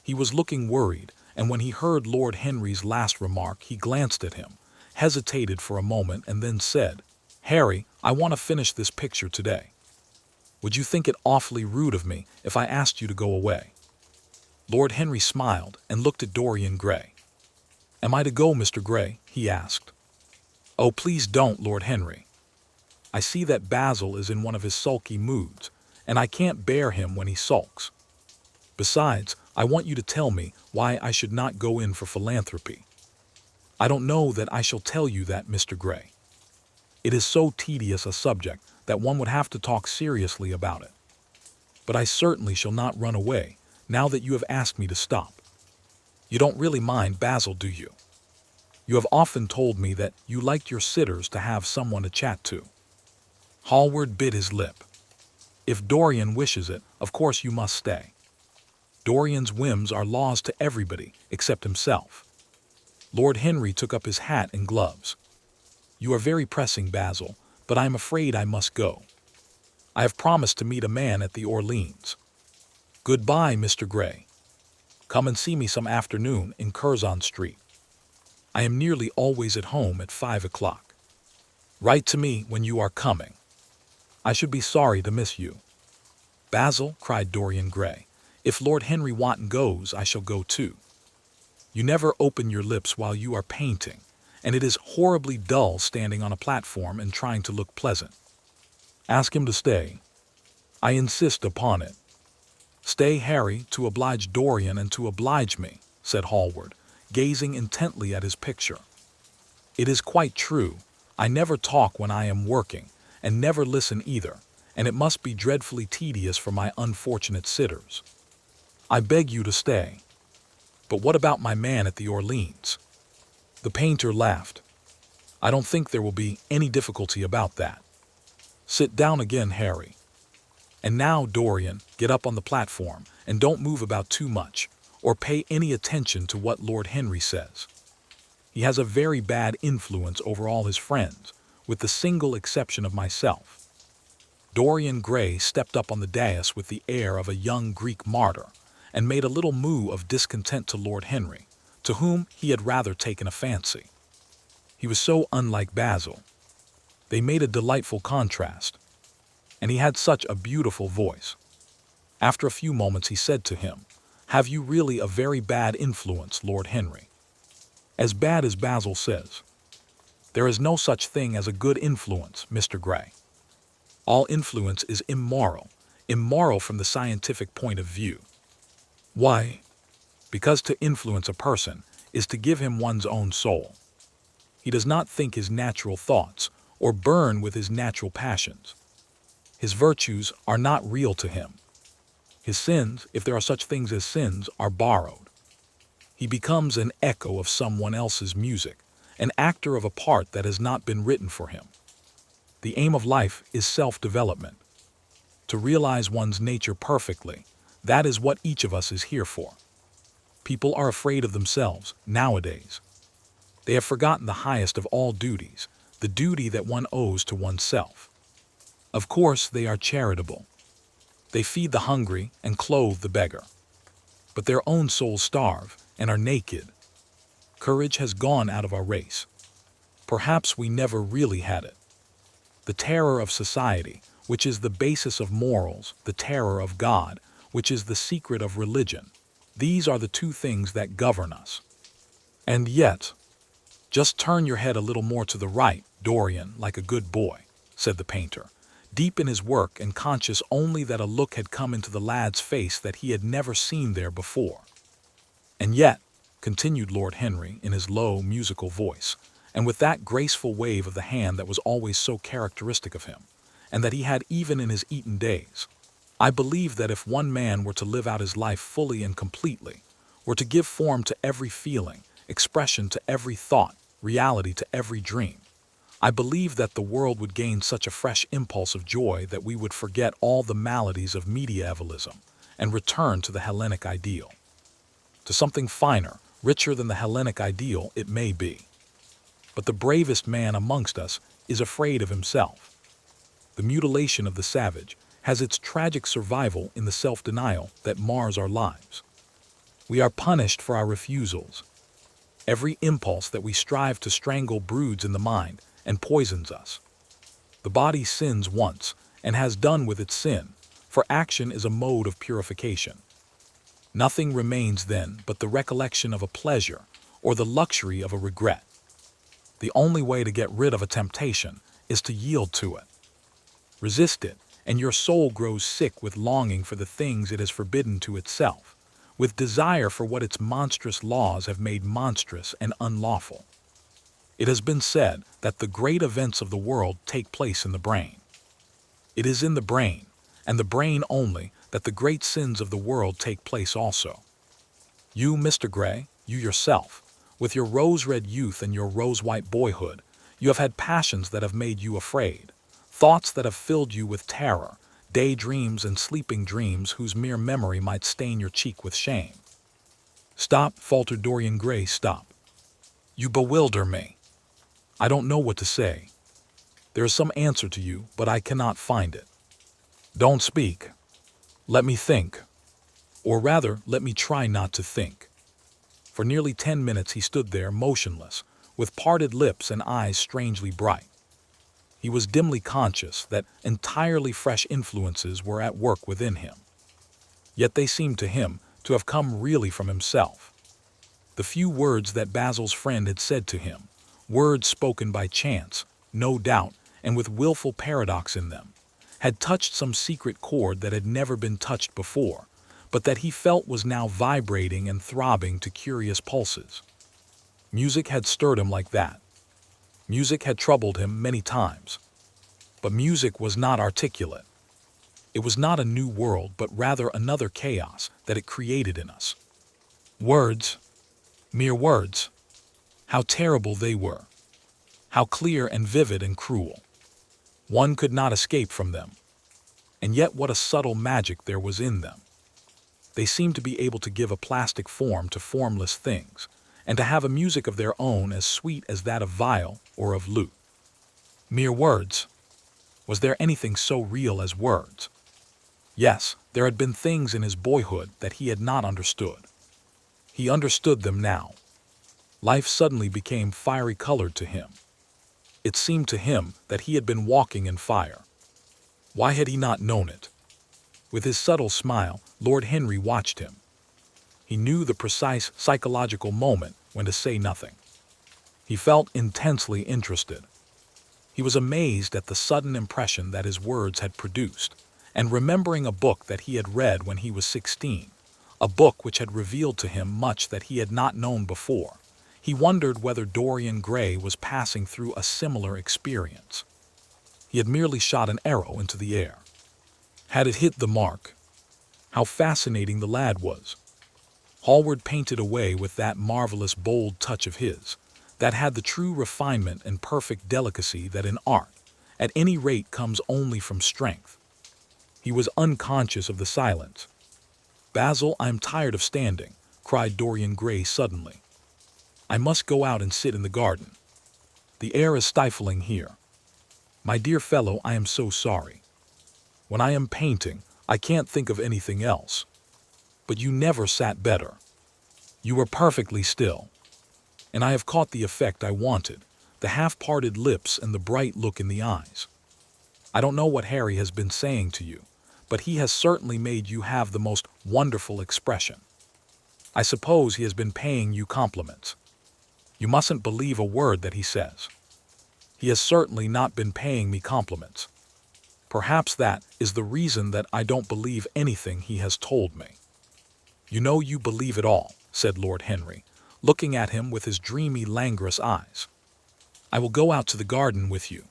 He was looking worried, and when he heard Lord Henry's last remark, he glanced at him, hesitated for a moment, and then said, Harry, I want to finish this picture today. Would you think it awfully rude of me if I asked you to go away?" Lord Henry smiled and looked at Dorian Gray. "Am I to go, Mr. Gray?" he asked. "Oh, please don't, Lord Henry. I see that Basil is in one of his sulky moods, and I can't bear him when he sulks. Besides, I want you to tell me why I should not go in for philanthropy." "I don't know that I shall tell you that, Mr. Gray. It is so tedious a subject that one would have to talk seriously about it. But I certainly shall not run away, now that you have asked me to stop. You don't really mind Basil, do you? You have often told me that you liked your sitters to have someone to chat to." Hallward bit his lip. "If Dorian wishes it, of course you must stay. Dorian's whims are laws to everybody except himself." Lord Henry took up his hat and gloves. "You are very pressing, Basil, but I am afraid I must go. I have promised to meet a man at the Orleans. Goodbye, Mr. Gray. Come and see me some afternoon in Curzon Street. I am nearly always at home at 5 o'clock. Write to me when you are coming. I should be sorry to miss you." "Basil," cried Dorian Gray, "if Lord Henry Wotton goes, I shall go too. You never open your lips while you are painting, and it is horribly dull standing on a platform and trying to look pleasant. Ask him to stay. I insist upon it." "Stay, Harry, to oblige Dorian and to oblige me," said Hallward, gazing intently at his picture. "It is quite true. I never talk when I am working, and never listen either, and it must be dreadfully tedious for my unfortunate sitters. I beg you to stay. But what about my man at the Orleans?" The painter laughed. "I don't think there will be any difficulty about that. Sit down again, Harry. And now, Dorian, get up on the platform, and don't move about too much, or pay any attention to what Lord Henry says. He has a very bad influence over all his friends, with the single exception of myself." Dorian Gray stepped up on the dais with the air of a young Greek martyr, and made a little moue of discontent to Lord Henry, to whom he had rather taken a fancy. He was so unlike Basil. They made a delightful contrast. And he had such a beautiful voice. After a few moments he said to him, "Have you really a very bad influence, Lord Henry? As bad as Basil says? There is no such thing as a good influence, Mr. Gray. All influence is immoral from the scientific point of view. Why? Because to influence a person is to give him one's own soul. He does not think his natural thoughts or burn with his natural passions. His virtues are not real to him. His sins, if there are such things as sins, are borrowed. He becomes an echo of someone else's music, an actor of a part that has not been written for him. The aim of life is self-development. To realize one's nature perfectly, that is what each of us is here for. People are afraid of themselves nowadays. They have forgotten the highest of all duties, the duty that one owes to oneself. Of course, they are charitable. They feed the hungry and clothe the beggar. But their own souls starve and are naked. Courage has gone out of our race. Perhaps we never really had it. The terror of society, which is the basis of morals, the terror of God, which is the secret of religion, these are the two things that govern us. And yet, just turn your head a little more to the right, Dorian, like a good boy, said the painter, deep in his work and conscious only that a look had come into the lad's face that he had never seen there before. "And yet," continued Lord Henry in his low, musical voice, and with that graceful wave of the hand that was always so characteristic of him, and that he had even in his Eton days, "I believe that if one man were to live out his life fully and completely, were to give form to every feeling, expression to every thought, reality to every dream, I believe that the world would gain such a fresh impulse of joy that we would forget all the maladies of medievalism and return to the Hellenic ideal. To something finer, richer than the Hellenic ideal it may be. But the bravest man amongst us is afraid of himself. The mutilation of the savage has its tragic survival in the self-denial that mars our lives. We are punished for our refusals. Every impulse that we strive to strangle broods in the mind and poisons us. The body sins once, and has done with its sin, for action is a mode of purification. Nothing remains then but the recollection of a pleasure, or the luxury of a regret. The only way to get rid of a temptation is to yield to it. Resist it, and your soul grows sick with longing for the things it has forbidden to itself, with desire for what its monstrous laws have made monstrous and unlawful. It has been said that the great events of the world take place in the brain. It is in the brain, and the brain only, that the great sins of the world take place also. You, Mr. Gray, you yourself, with your rose-red youth and your rose-white boyhood, you have had passions that have made you afraid, thoughts that have filled you with terror, daydreams and sleeping dreams whose mere memory might stain your cheek with shame. Stop, faltered Dorian Gray, stop. You bewilder me. I don't know what to say. There is some answer to you, but I cannot find it. Don't speak. Let me think. Or rather, let me try not to think. For nearly 10 minutes he stood there motionless, with parted lips and eyes strangely bright. He was dimly conscious that entirely fresh influences were at work within him. Yet they seemed to him to have come really from himself. The few words that Basil's friend had said to him, words spoken by chance, no doubt, and with willful paradox in them, had touched some secret chord that had never been touched before, but that he felt was now vibrating and throbbing to curious pulses. Music had stirred him like that. Music had troubled him many times. But music was not articulate. It was not a new world, but rather another chaos that it created in us. Words, mere words, how terrible they were, how clear and vivid and cruel. One could not escape from them. And yet what a subtle magic there was in them. They seemed to be able to give a plastic form to formless things, and to have a music of their own as sweet as that of viol or of lute. Mere words. Was there anything so real as words? Yes, there had been things in his boyhood that he had not understood. He understood them now. Life suddenly became fiery-colored to him. It seemed to him that he had been walking in fire. Why had he not known it? With his subtle smile, Lord Henry watched him. He knew the precise psychological moment when to say nothing. He felt intensely interested. He was amazed at the sudden impression that his words had produced, and remembering a book that he had read when he was 16, a book which had revealed to him much that he had not known before, he wondered whether Dorian Gray was passing through a similar experience. He had merely shot an arrow into the air. Had it hit the mark? How fascinating the lad was. Hallward painted away with that marvelous bold touch of his, that had the true refinement and perfect delicacy that in art, at any rate, comes only from strength. He was unconscious of the silence. "Basil, I am tired of standing," cried Dorian Gray suddenly. "I must go out and sit in the garden. The air is stifling here. My dear fellow, I am so sorry. When I am painting, I can't think of anything else. But you never sat better. You were perfectly still. And I have caught the effect I wanted, the half-parted lips and the bright look in the eyes. I don't know what Harry has been saying to you, but he has certainly made you have the most wonderful expression. I suppose he has been paying you compliments. You mustn't believe a word that he says. He has certainly not been paying me compliments. Perhaps that is the reason that I don't believe anything he has told me." "You know you believe it all," said Lord Henry, looking at him with his dreamy, languorous eyes. "I will go out to the garden with you.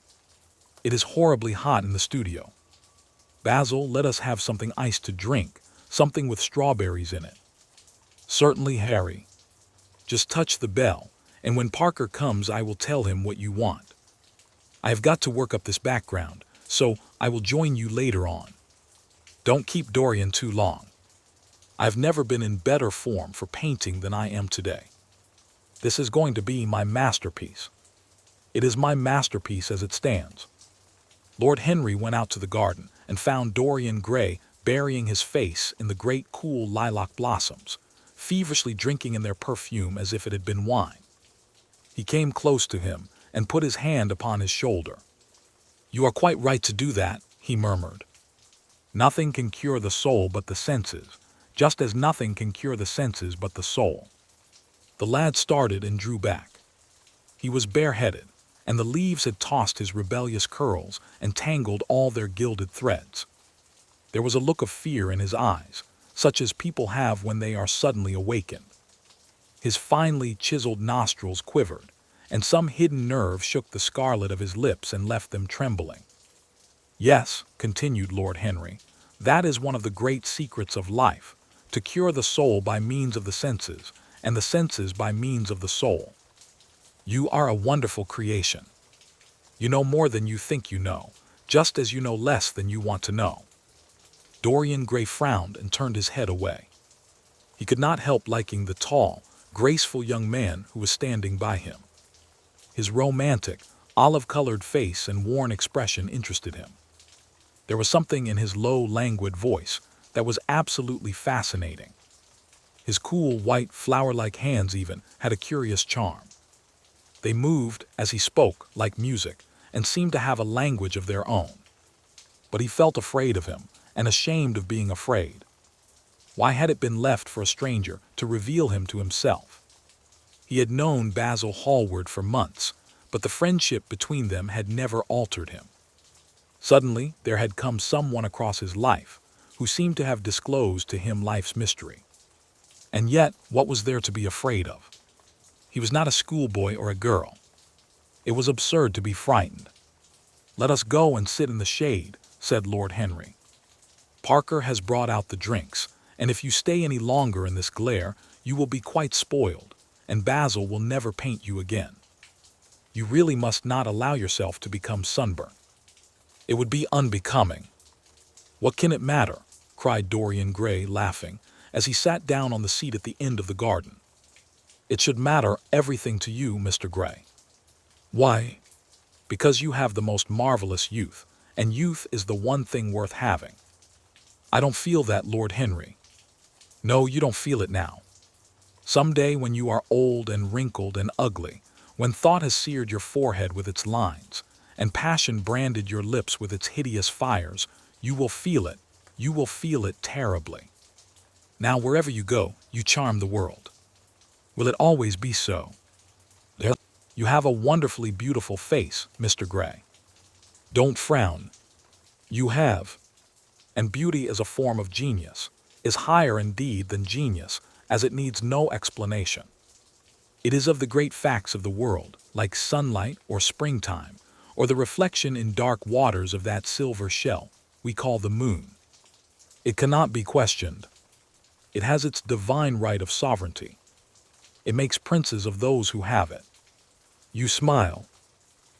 It is horribly hot in the studio. Basil, let us have something iced to drink, something with strawberries in it." "Certainly, Harry. Just touch the bell, and when Parker comes I will tell him what you want. I have got to work up this background, so I will join you later on. Don't keep Dorian too long. I have never been in better form for painting than I am today. This is going to be my masterpiece. It is my masterpiece as it stands." Lord Henry went out to the garden and found Dorian Gray burying his face in the great cool lilac blossoms, feverishly drinking in their perfume as if it had been wine. He came close to him and put his hand upon his shoulder. You are quite right to do that, he murmured. Nothing can cure the soul but the senses, just as nothing can cure the senses but the soul. The lad started and drew back. He was bareheaded, and the leaves had tossed his rebellious curls and tangled all their gilded threads. There was a look of fear in his eyes, such as people have when they are suddenly awakened. His finely chiseled nostrils quivered, and some hidden nerve shook the scarlet of his lips and left them trembling. Yes, continued Lord Henry, that is one of the great secrets of life, to cure the soul by means of the senses, and the senses by means of the soul. You are a wonderful creation. You know more than you think you know, just as you know less than you want to know. Dorian Gray frowned and turned his head away. He could not help liking the tall, graceful young man who was standing by him. His romantic, olive-colored face and worn expression interested him. There was something in his low, languid voice that was absolutely fascinating. His cool, white, flower-like hands even had a curious charm. They moved, as he spoke, like music, and seemed to have a language of their own. But he felt afraid of him, and ashamed of being afraid. Why had it been left for a stranger to reveal him to himself? He had known Basil Hallward for months, but the friendship between them had never altered him. Suddenly, there had come someone across his life who seemed to have disclosed to him life's mystery. And yet, what was there to be afraid of? He was not a schoolboy or a girl. It was absurd to be frightened. "Let us go and sit in the shade," said Lord Henry. "Parker has brought out the drinks, and if you stay any longer in this glare, you will be quite spoiled, and Basil will never paint you again. You really must not allow yourself to become sunburnt. It would be unbecoming." "What can it matter?" cried Dorian Gray, laughing, as he sat down on the seat at the end of the garden. "It should matter everything to you, Mr. Gray." "Why?" "Because you have the most marvelous youth, and youth is the one thing worth having." "I don't feel that, Lord Henry." "No, you don't feel it now. Some day when you are old and wrinkled and ugly, when thought has seared your forehead with its lines, and passion branded your lips with its hideous fires, you will feel it. You will feel it terribly. Now wherever you go, you charm the world. Will it always be so?" "You have a wonderfully beautiful face, Mr. Gray. Don't frown. You have. And beauty is a form of genius, is higher indeed than genius, as it needs no explanation. It is of the great facts of the world, like sunlight or springtime, or the reflection in dark waters of that silver shell we call the moon. It cannot be questioned. It has its divine right of sovereignty. It makes princes of those who have it. You smile.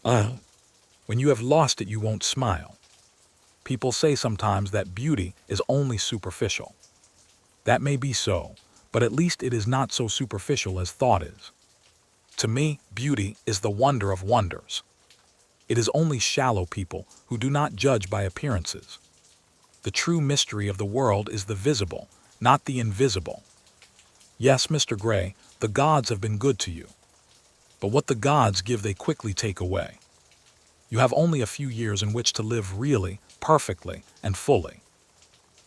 When you have lost it, you won't smile. People say sometimes that beauty is only superficial. That may be so, but at least it is not so superficial as thought is. To me, beauty is the wonder of wonders. It is only shallow people who do not judge by appearances. The true mystery of the world is the visible, not the invisible. Yes, Mr. Gray, the gods have been good to you. But what the gods give they quickly take away. You have only a few years in which to live really, perfectly, and fully.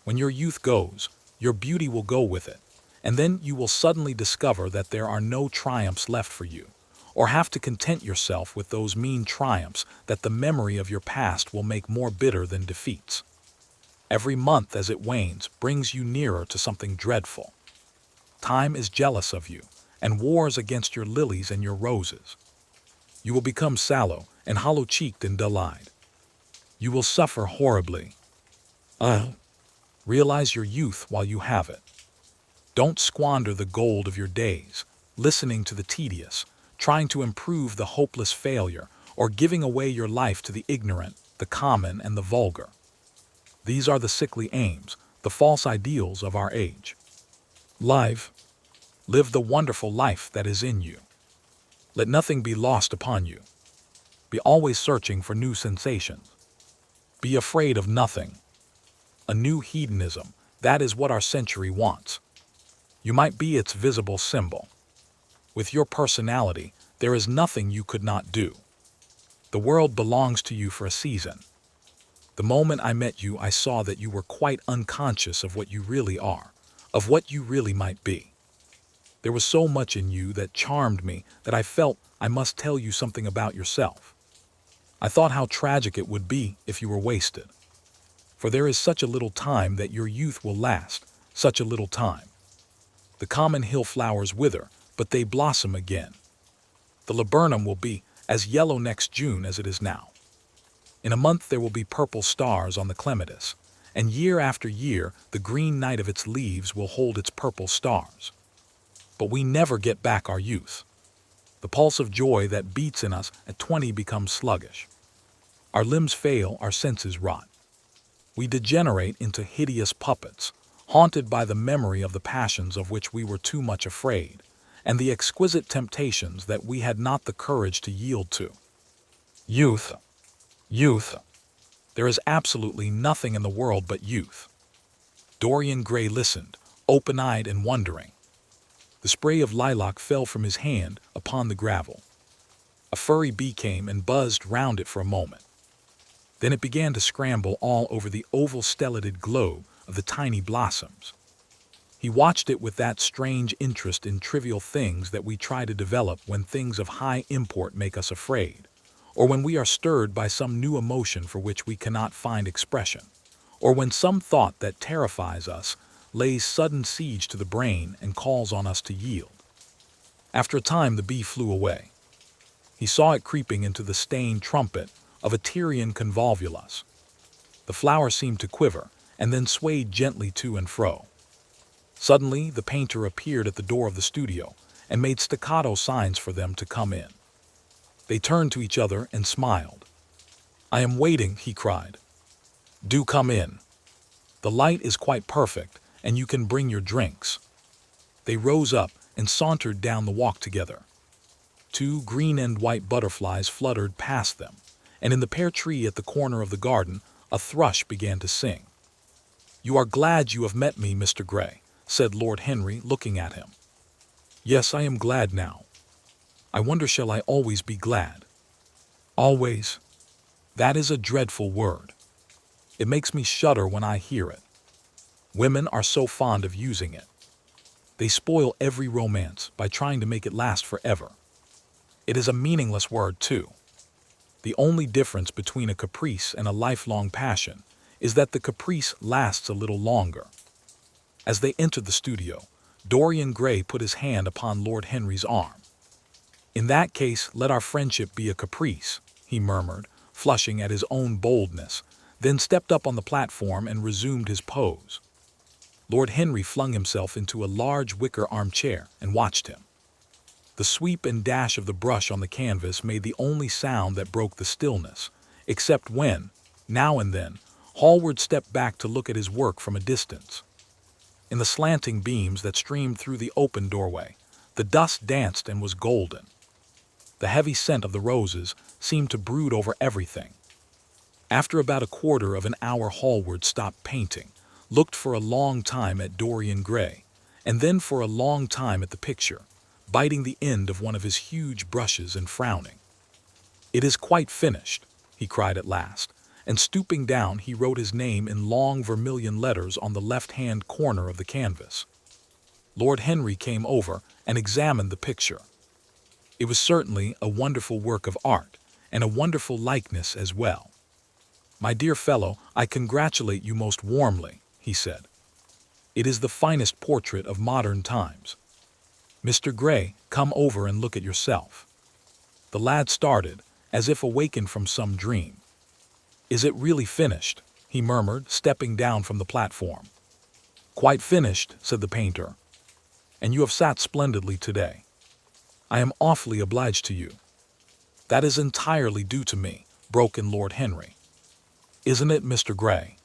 When your youth goes, your beauty will go with it, and then you will suddenly discover that there are no triumphs left for you, or have to content yourself with those mean triumphs that the memory of your past will make more bitter than defeats. Every month as it wanes brings you nearer to something dreadful. Time is jealous of you, and wars against your lilies and your roses. You will become sallow and hollow-cheeked and dull-eyed. You will suffer horribly. Realize your youth while you have it. Don't squander the gold of your days, listening to the tedious, trying to improve the hopeless failure, or giving away your life to the ignorant, the common, and the vulgar. These are the sickly aims, the false ideals of our age. Live the wonderful life that is in you. Let nothing be lost upon you. Be always searching for new sensations. Be afraid of nothing. A new hedonism, that is what our century wants. You might be its visible symbol. With your personality, there is nothing you could not do. The world belongs to you for a season. The moment I met you, I saw that you were quite unconscious of what you really are, of what you really might be. There was so much in you that charmed me that I felt I must tell you something about yourself. I thought how tragic it would be if you were wasted. For there is such a little time that your youth will last, such a little time. The common hill flowers wither, but they blossom again. The laburnum will be as yellow next June as it is now. In a month there will be purple stars on the clematis, and year after year the green night of its leaves will hold its purple stars. But we never get back our youth. The pulse of joy that beats in us at 20 becomes sluggish. Our limbs fail, our senses rot. We degenerate into hideous puppets, haunted by the memory of the passions of which we were too much afraid, and the exquisite temptations that we had not the courage to yield to. Youth. Youth. There is absolutely nothing in the world but youth. Dorian Gray listened, open-eyed and wondering. The spray of lilac fell from his hand upon the gravel. A furry bee came and buzzed round it for a moment. Then it began to scramble all over the oval stellated globe of the tiny blossoms. He watched it with that strange interest in trivial things that we try to develop when things of high import make us afraid, or when we are stirred by some new emotion for which we cannot find expression, or when some thought that terrifies us lays sudden siege to the brain and calls on us to yield. After a time the bee flew away. He saw it creeping into the stained trumpet of a Tyrian convolvulus. The flower seemed to quiver, and then swayed gently to and fro. Suddenly the painter appeared at the door of the studio and made staccato signs for them to come in. They turned to each other and smiled. "I am waiting," he cried. "Do come in. The light is quite perfect, and you can bring your drinks." They rose up and sauntered down the walk together. 2 green and white butterflies fluttered past them, and in the pear tree at the corner of the garden a thrush began to sing. "You are glad you have met me, Mr. Gray," said Lord Henry, looking at him. "Yes, I am glad now. I wonder, shall I always be glad?" "Always? That is a dreadful word. It makes me shudder when I hear it. Women are so fond of using it. They spoil every romance by trying to make it last forever. It is a meaningless word, too. The only difference between a caprice and a lifelong passion is that the caprice lasts a little longer." As they entered the studio, Dorian Gray put his hand upon Lord Henry's arm. "In that case, let our friendship be a caprice," he murmured, flushing at his own boldness, then stepped up on the platform and resumed his pose. Lord Henry flung himself into a large wicker armchair and watched him. The sweep and dash of the brush on the canvas made the only sound that broke the stillness, except when, now and then, Hallward stepped back to look at his work from a distance. In the slanting beams that streamed through the open doorway, the dust danced and was golden. The heavy scent of the roses seemed to brood over everything. After about a quarter of an hour Hallward stopped painting, looked for a long time at Dorian Gray, and then for a long time at the picture, biting the end of one of his huge brushes and frowning. "It is quite finished," he cried at last, and stooping down he wrote his name in long vermilion letters on the left-hand corner of the canvas. Lord Henry came over and examined the picture. It was certainly a wonderful work of art, and a wonderful likeness as well. "My dear fellow, I congratulate you most warmly," he said. "It is the finest portrait of modern times. Mr. Gray, come over and look at yourself." The lad started, as if awakened from some dream. "Is it really finished?" he murmured, stepping down from the platform. "Quite finished," said the painter. "And you have sat splendidly today. I am awfully obliged to you." "That is entirely due to me," broke in Lord Henry. "Isn't it, Mr. Gray?"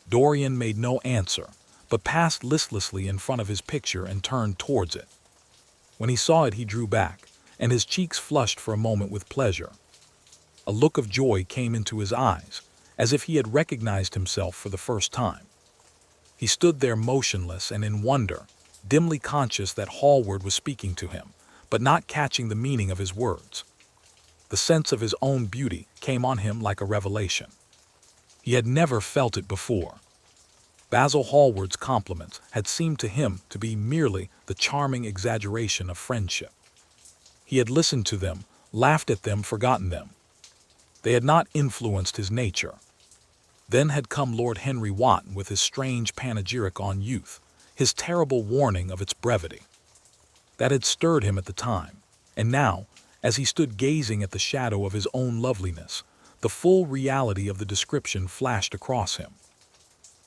Dorian made no answer, but passed listlessly in front of his picture and turned towards it. When he saw it he drew back, and his cheeks flushed for a moment with pleasure. A look of joy came into his eyes, as if he had recognized himself for the first time. He stood there motionless and in wonder, dimly conscious that Hallward was speaking to him, but not catching the meaning of his words. The sense of his own beauty came on him like a revelation. He had never felt it before. Basil Hallward's compliments had seemed to him to be merely the charming exaggeration of friendship. He had listened to them, laughed at them, forgotten them. They had not influenced his nature. Then had come Lord Henry Wotton with his strange panegyric on youth, his terrible warning of its brevity. That had stirred him at the time, and now, as he stood gazing at the shadow of his own loveliness, the full reality of the description flashed across him.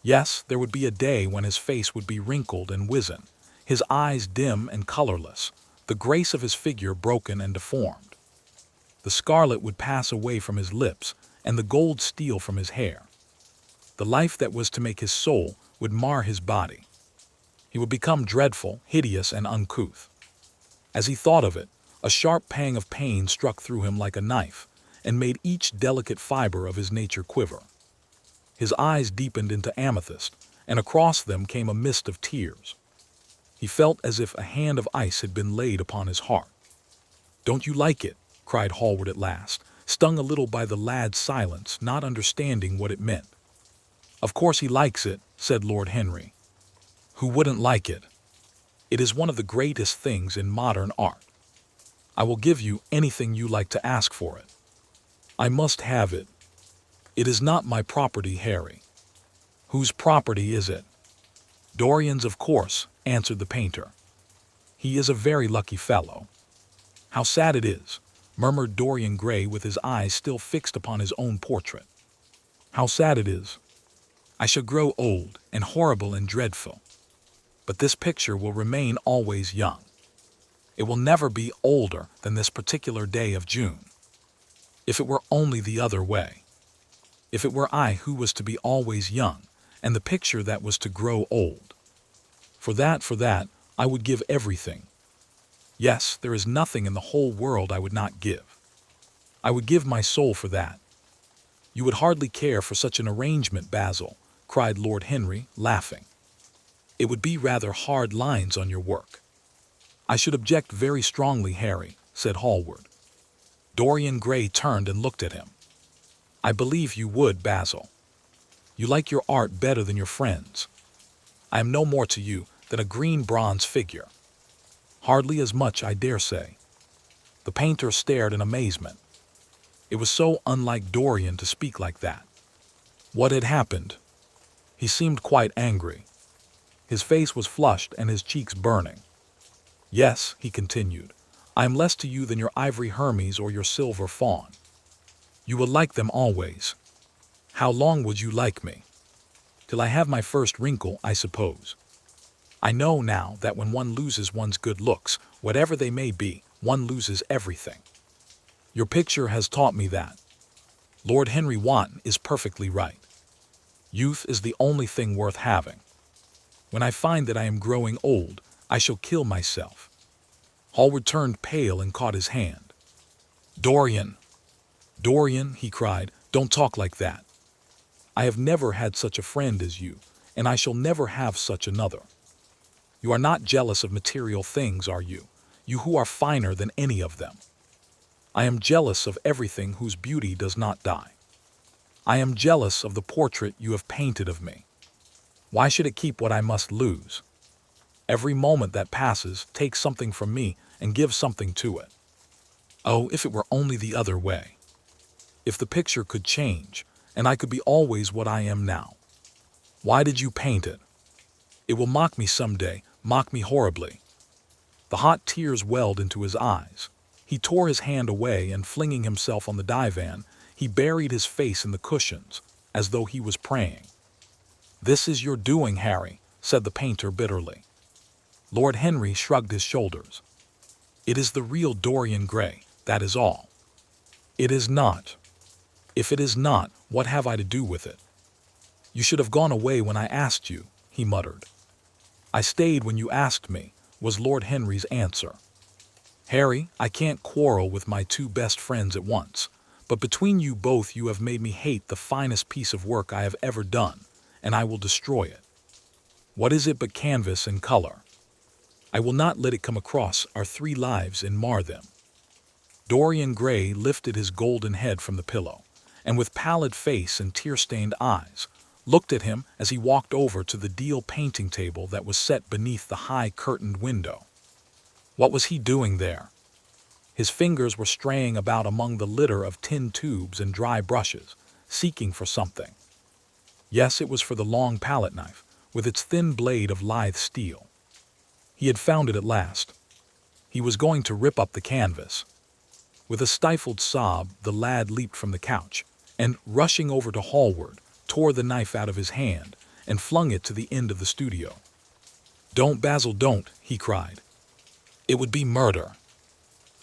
Yes, there would be a day when his face would be wrinkled and wizen, his eyes dim and colorless, the grace of his figure broken and deformed. The scarlet would pass away from his lips, and the gold steal from his hair. The life that was to make his soul would mar his body. He would become dreadful, hideous, and uncouth. As he thought of it, a sharp pang of pain struck through him like a knife, and made each delicate fiber of his nature quiver. His eyes deepened into amethyst, and across them came a mist of tears. He felt as if a hand of ice had been laid upon his heart. "Don't you like it?" cried Hallward at last, stung a little by the lad's silence, not understanding what it meant. "Of course he likes it," said Lord Henry. "Who wouldn't like it? It is one of the greatest things in modern art. I will give you anything you like to ask for it. I must have it. It is not my property, Harry." "Whose property is it?" "Dorian's, of course," answered the painter. "He is a very lucky fellow." "How sad it is," murmured Dorian Gray with his eyes still fixed upon his own portrait. "How sad it is. I shall grow old and horrible and dreadful. But this picture will remain always young. It will never be older than this particular day of June. If it were only the other way. If it were I who was to be always young, and the picture that was to grow old. For that, I would give everything. Yes, there is nothing in the whole world I would not give. I would give my soul for that." "You would hardly care for such an arrangement, Basil," cried Lord Henry, laughing. "It would be rather hard lines on your work." "I should object very strongly, Harry," said Hallward. Dorian Gray turned and looked at him. "I believe you would, Basil. You like your art better than your friends. I am no more to you than a green bronze figure." "Hardly as much, I dare say." The painter stared in amazement. It was so unlike Dorian to speak like that. What had happened? He seemed quite angry. His face was flushed and his cheeks burning. "Yes," he continued, "I am less to you than your ivory Hermes or your silver fawn. You will like them always. How long would you like me? Till I have my first wrinkle, I suppose. I know now that when one loses one's good looks, whatever they may be, one loses everything. Your picture has taught me that. Lord Henry Wotton is perfectly right. Youth is the only thing worth having. When I find that I am growing old, I shall kill myself." Hallward turned pale and caught his hand. "Dorian! Dorian," he cried, "don't talk like that. I have never had such a friend as you, and I shall never have such another. You are not jealous of material things, are you? You who are finer than any of them. I am jealous of everything whose beauty does not die. I am jealous of the portrait you have painted of me. Why should it keep what I must lose? Every moment that passes takes something from me and gives something to it. Oh, if it were only the other way. If the picture could change, and I could be always what I am now. Why did you paint it? It will mock me someday, mock me horribly." The hot tears welled into his eyes. He tore his hand away and, flinging himself on the divan, he buried his face in the cushions, as though he was praying. "This is your doing, Harry," said the painter bitterly. Lord Henry shrugged his shoulders. "It is the real Dorian Gray, that is all." "It is not." "If it is not, what have I to do with it?" "You should have gone away when I asked you," he muttered. "I stayed when you asked me," was Lord Henry's answer. "Harry, I can't quarrel with my two best friends at once, but between you both you have made me hate the finest piece of work I have ever done, and I will destroy it. What is it but canvas and color? I will not let it come across our three lives and mar them." Dorian Gray lifted his golden head from the pillow, and with pallid face and tear-stained eyes, looked at him as he walked over to the deal painting table that was set beneath the high curtained window. What was he doing there? His fingers were straying about among the litter of tin tubes and dry brushes, seeking for something. Yes, it was for the long palette knife, with its thin blade of lithe steel. He had found it at last. He was going to rip up the canvas. With a stifled sob, the lad leaped from the couch, and, rushing over to Hallward, tore the knife out of his hand and flung it to the end of the studio. "Don't, Basil, don't," he cried. "It would be murder."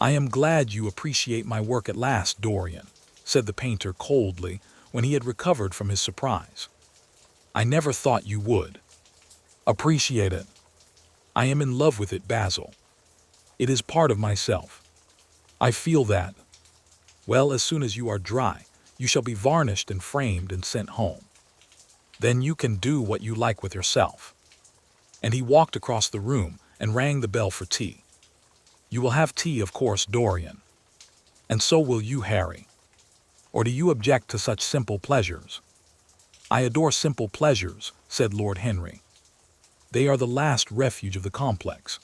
"I am glad you appreciate my work at last, Dorian," said the painter coldly when he had recovered from his surprise. "I never thought you would." "Appreciate it. I am in love with it, Basil. It is part of myself. I feel that. Well, as soon as you are dry, you shall be varnished and framed and sent home. Then you can do what you like with yourself." And he walked across the room and rang the bell for tea. "You will have tea, of course, Dorian. And so will you, Harry. Or do you object to such simple pleasures?" "I adore simple pleasures," said Lord Henry. "They are the last refuge of the complex.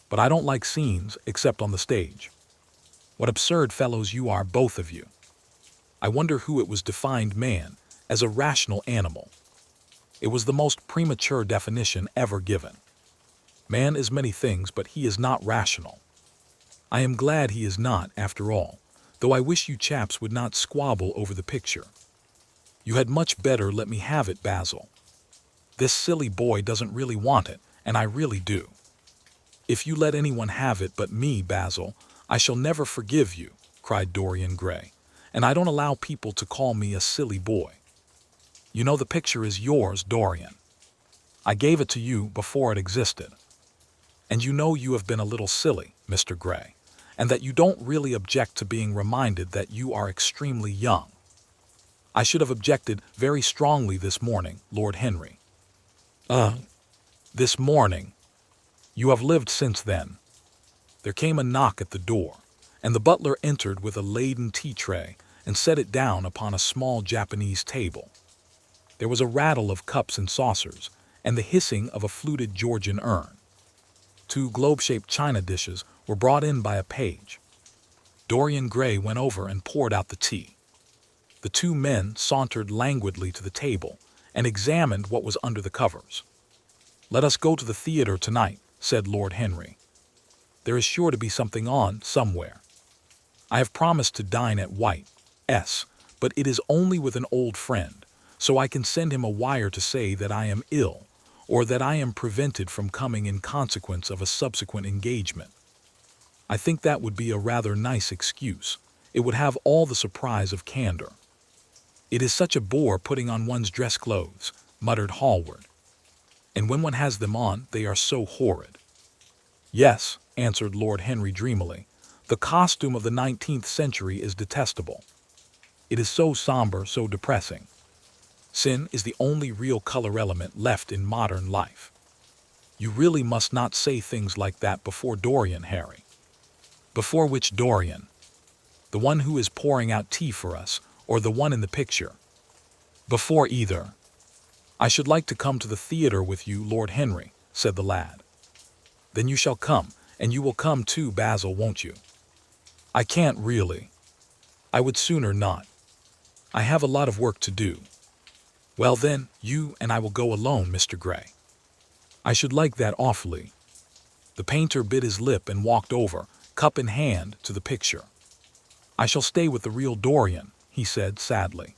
But I don't like scenes except on the stage. What absurd fellows you are, both of you. I wonder who it was defined man as a rational animal. It was the most premature definition ever given. Man is many things, but he is not rational. I am glad he is not, after all, though I wish you chaps would not squabble over the picture. You had much better let me have it, Basil. This silly boy doesn't really want it, and I really do. If you let anyone have it but me, Basil, I shall never forgive you," cried Dorian Gray, "and I don't allow people to call me a silly boy. You know the picture is yours, Dorian. I gave it to you before it existed. And you know you have been a little silly, Mr. Gray, and that you don't really object to being reminded that you are extremely young. I should have objected very strongly this morning, Lord Henry." This morning? You have lived since then." There came a knock at the door, and the butler entered with a laden tea tray and set it down upon a small Japanese table. There was a rattle of cups and saucers, and the hissing of a fluted Georgian urn. 2 globe-shaped china dishes were brought in by a page. Dorian Gray went over and poured out the tea. The 2 men sauntered languidly to the table and examined what was under the covers. "Let us go to the theater tonight," said Lord Henry. "There is sure to be something on somewhere. I have promised to dine at White's, but it is only with an old friend, so I can send him a wire to say that I am ill, or that I am prevented from coming in consequence of a subsequent engagement. I think that would be a rather nice excuse. It would have all the surprise of candor." "It is such a bore putting on one's dress clothes," muttered Hallward. "And when one has them on, they are so horrid." "Yes," answered Lord Henry dreamily, "the costume of the 19th century is detestable. It is so somber, so depressing. Sin is the only real color element left in modern life. You really must not say things like that before Dorian, Harry." "Before which Dorian? The one who is pouring out tea for us, or the one in the picture?" "Before either." "I should like to come to the theater with you, Lord Henry," said the lad. "Then you shall come, and you will come too, Basil, won't you?" "I can't really. I would sooner not. I have a lot of work to do." "Well then, you and I will go alone, Mr. Gray." "I should like that awfully." The painter bit his lip and walked over, cup in hand, to the picture. "I shall stay with the real Dorian," he said sadly.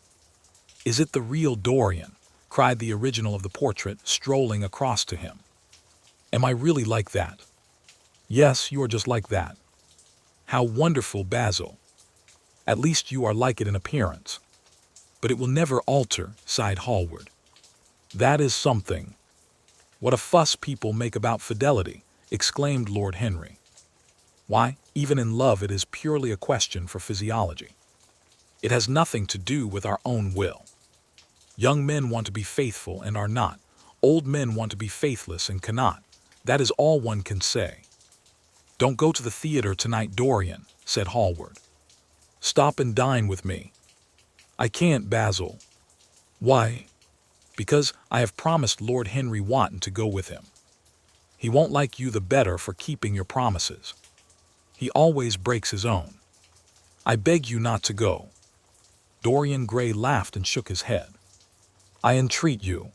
"Is it the real Dorian?" cried the original of the portrait, strolling across to him. "Am I really like that?" "Yes, you are just like that." "How wonderful, Basil. At least you are like it in appearance." "But it will never alter," sighed Hallward. "That is something. What a fuss people make about fidelity," exclaimed Lord Henry. "Why, even in love it is purely a question for physiology. It has nothing to do with our own will. Young men want to be faithful and are not. Old men want to be faithless and cannot. That is all one can say." "Don't go to the theater tonight, Dorian," said Hallward. "Stop and dine with me." "I can't, Basil." "Why?" "Because I have promised Lord Henry Wotton to go with him. He won't like you the better for keeping your promises. He always breaks his own. I beg you not to go." Dorian Gray laughed and shook his head. "I entreat you."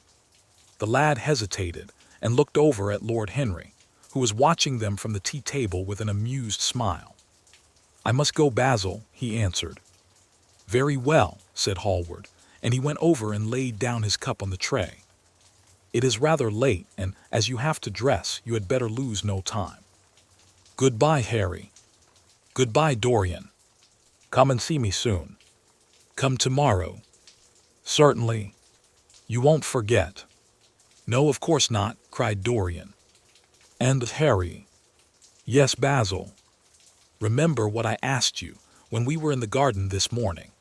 The lad hesitated and looked over at Lord Henry, who was watching them from the tea table with an amused smile. "I must go, Basil," he answered. "Very well," said Hallward, and he went over and laid down his cup on the tray. "It is rather late, and as you have to dress, you had better lose no time. Goodbye, Harry." "Goodbye, Dorian. Come and see me soon." "Come tomorrow." "Certainly." "You won't forget." "No, of course not," cried Dorian. "And Harry." "Yes, Basil." "Remember what I asked you when we were in the garden this morning."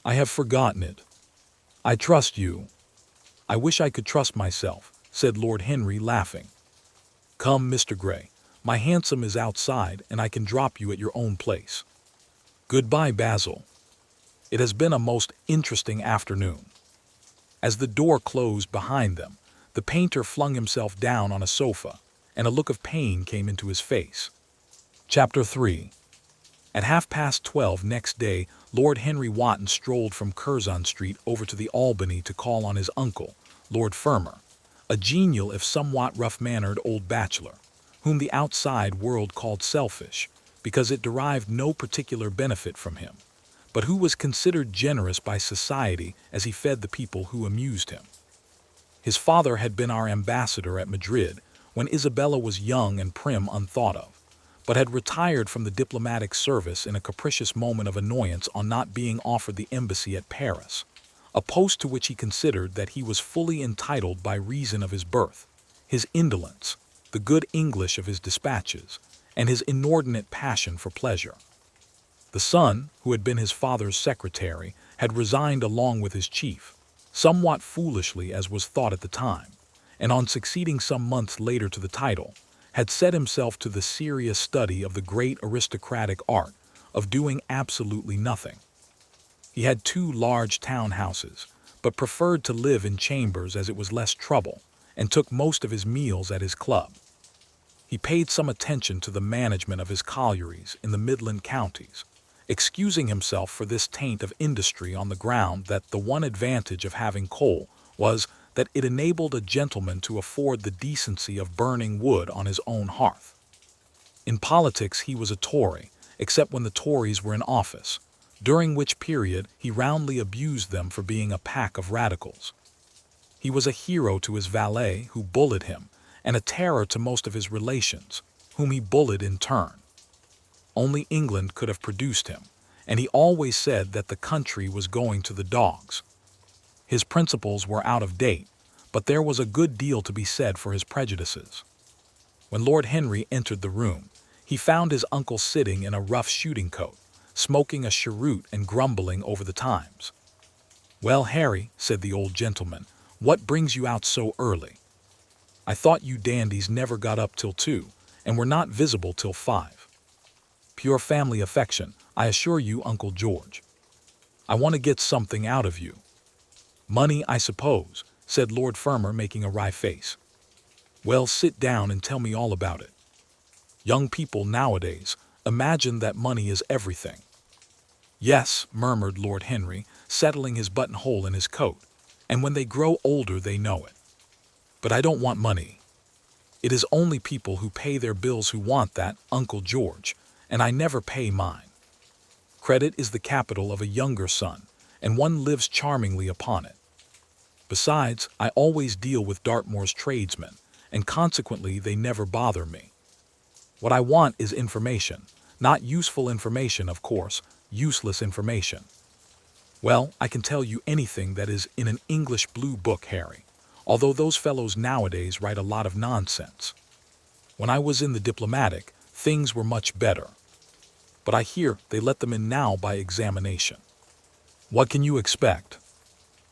"I have forgotten it." "I trust you." "I wish I could trust myself," said Lord Henry, laughing. "Come, Mr. Gray, my hansom is outside and I can drop you at your own place." "Goodbye, Basil. It has been a most interesting afternoon." As the door closed behind them, the painter flung himself down on a sofa, and a look of pain came into his face. Chapter 3. At 12:30 next day, Lord Henry Wotton strolled from Curzon Street over to the Albany to call on his uncle, Lord Fermor, a genial if somewhat rough-mannered old bachelor, whom the outside world called selfish, because it derived no particular benefit from him, but who was considered generous by society as he fed the people who amused him. His father had been our ambassador at Madrid when Isabella was young and prim unthought of, but had retired from the diplomatic service in a capricious moment of annoyance on not being offered the embassy at Paris, a post to which he considered that he was fully entitled by reason of his birth, his indolence, the good English of his dispatches, and his inordinate passion for pleasure. The son, who had been his father's secretary, had resigned along with his chief, somewhat foolishly as was thought at the time, and on succeeding some months later to the title, had set himself to the serious study of the great aristocratic art of doing absolutely nothing. He had 2 large town houses, but preferred to live in chambers as it was less trouble, and took most of his meals at his club. He paid some attention to the management of his collieries in the Midland counties, excusing himself for this taint of industry on the ground that the one advantage of having coal was that it enabled a gentleman to afford the decency of burning wood on his own hearth. In politics he was a Tory, except when the Tories were in office, during which period he roundly abused them for being a pack of radicals. He was a hero to his valet, who bullied him, and a terror to most of his relations, whom he bullied in turn. Only England could have produced him, and he always said that the country was going to the dogs. His principles were out of date, but there was a good deal to be said for his prejudices. When Lord Henry entered the room, he found his uncle sitting in a rough shooting coat, smoking a cheroot and grumbling over the Times. "Well, Harry," said the old gentleman, "what brings you out so early? I thought you dandies never got up till 2, and were not visible till 5. Pure family affection, I assure you, Uncle George. I want to get something out of you." "Money, I suppose," said Lord Fermor, making a wry face. "Well, sit down and tell me all about it. Young people nowadays imagine that money is everything." "Yes," murmured Lord Henry, settling his buttonhole in his coat, "and when they grow older they know it. But I don't want money. It is only people who pay their bills who want that, Uncle George, and I never pay mine. Credit is the capital of a younger son, and one lives charmingly upon it. Besides, I always deal with Dartmoor's tradesmen, and consequently they never bother me. What I want is information, not useful information, of course, useless information. Well, I can tell you anything that is in an English blue book, Harry, although those fellows nowadays write a lot of nonsense. When I was in the diplomatic, things were much better. But I hear they let them in now by examination. What can you expect?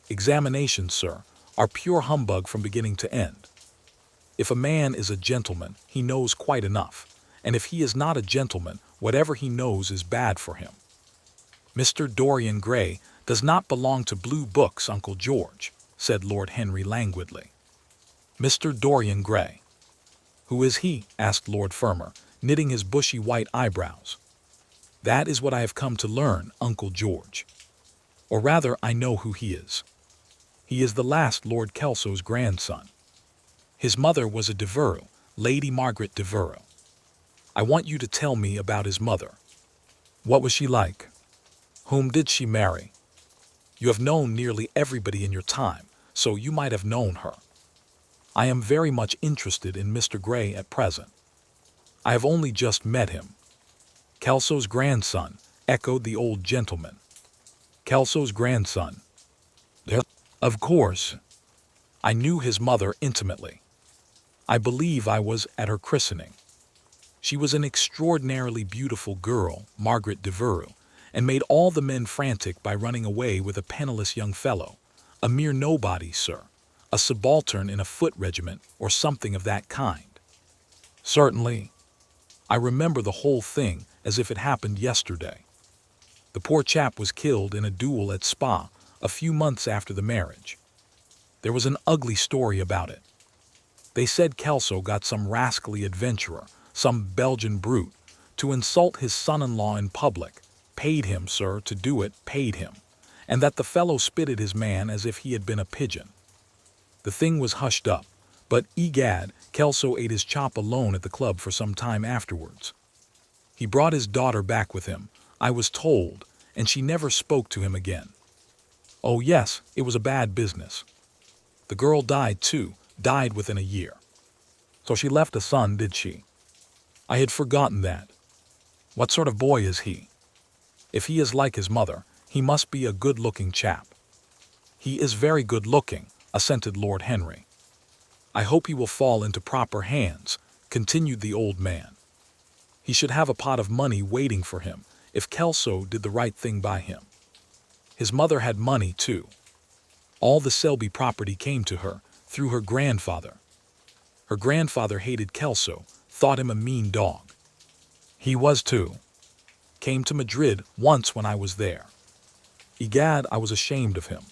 Examinations, sir, are pure humbug from beginning to end. If a man is a gentleman, he knows quite enough, and if he is not a gentleman, whatever he knows is bad for him. Mr. Dorian Gray does not belong to blue books, Uncle George, said Lord Henry languidly. Mr. Dorian Gray. Who is he? Asked Lord Fermor, knitting his bushy white eyebrows. That is what I have come to learn, Uncle George. Or rather, I know who he is. He is the last Lord Kelso's grandson. His mother was a Devereux, Lady Margaret Devereux. I want you to tell me about his mother. What was she like? Whom did she marry? You have known nearly everybody in your time, so you might have known her. I am very much interested in Mr. Gray at present. I have only just met him. Kelso's grandson, echoed the old gentleman. Kelso's grandson. Yes, of course. I knew his mother intimately. I believe I was at her christening. She was an extraordinarily beautiful girl, Margaret Devereux, and made all the men frantic by running away with a penniless young fellow, a mere nobody, sir, a subaltern in a foot regiment or something of that kind. Certainly. I remember the whole thing as if it happened yesterday. The poor chap was killed in a duel at Spa a few months after the marriage. There was an ugly story about it. They said Kelso got some rascally adventurer, some Belgian brute, to insult his son-in-law in public, paid him, sir, to do it, paid him, and that the fellow spitted his man as if he had been a pigeon. The thing was hushed up, but, egad, Kelso ate his chop alone at the club for some time afterwards. He brought his daughter back with him, I was told, and she never spoke to him again. Oh yes, it was a bad business. The girl died too, died within a year. So she left a son, did she? I had forgotten that. What sort of boy is he? If he is like his mother, he must be a good-looking chap. He is very good-looking, assented Lord Henry. I hope he will fall into proper hands, continued the old man. He should have a pot of money waiting for him, if Kelso did the right thing by him. His mother had money, too. All the Selby property came to her, through her grandfather. Her grandfather hated Kelso, thought him a mean dog. He was, too. Came to Madrid once when I was there. Egad, I was ashamed of him.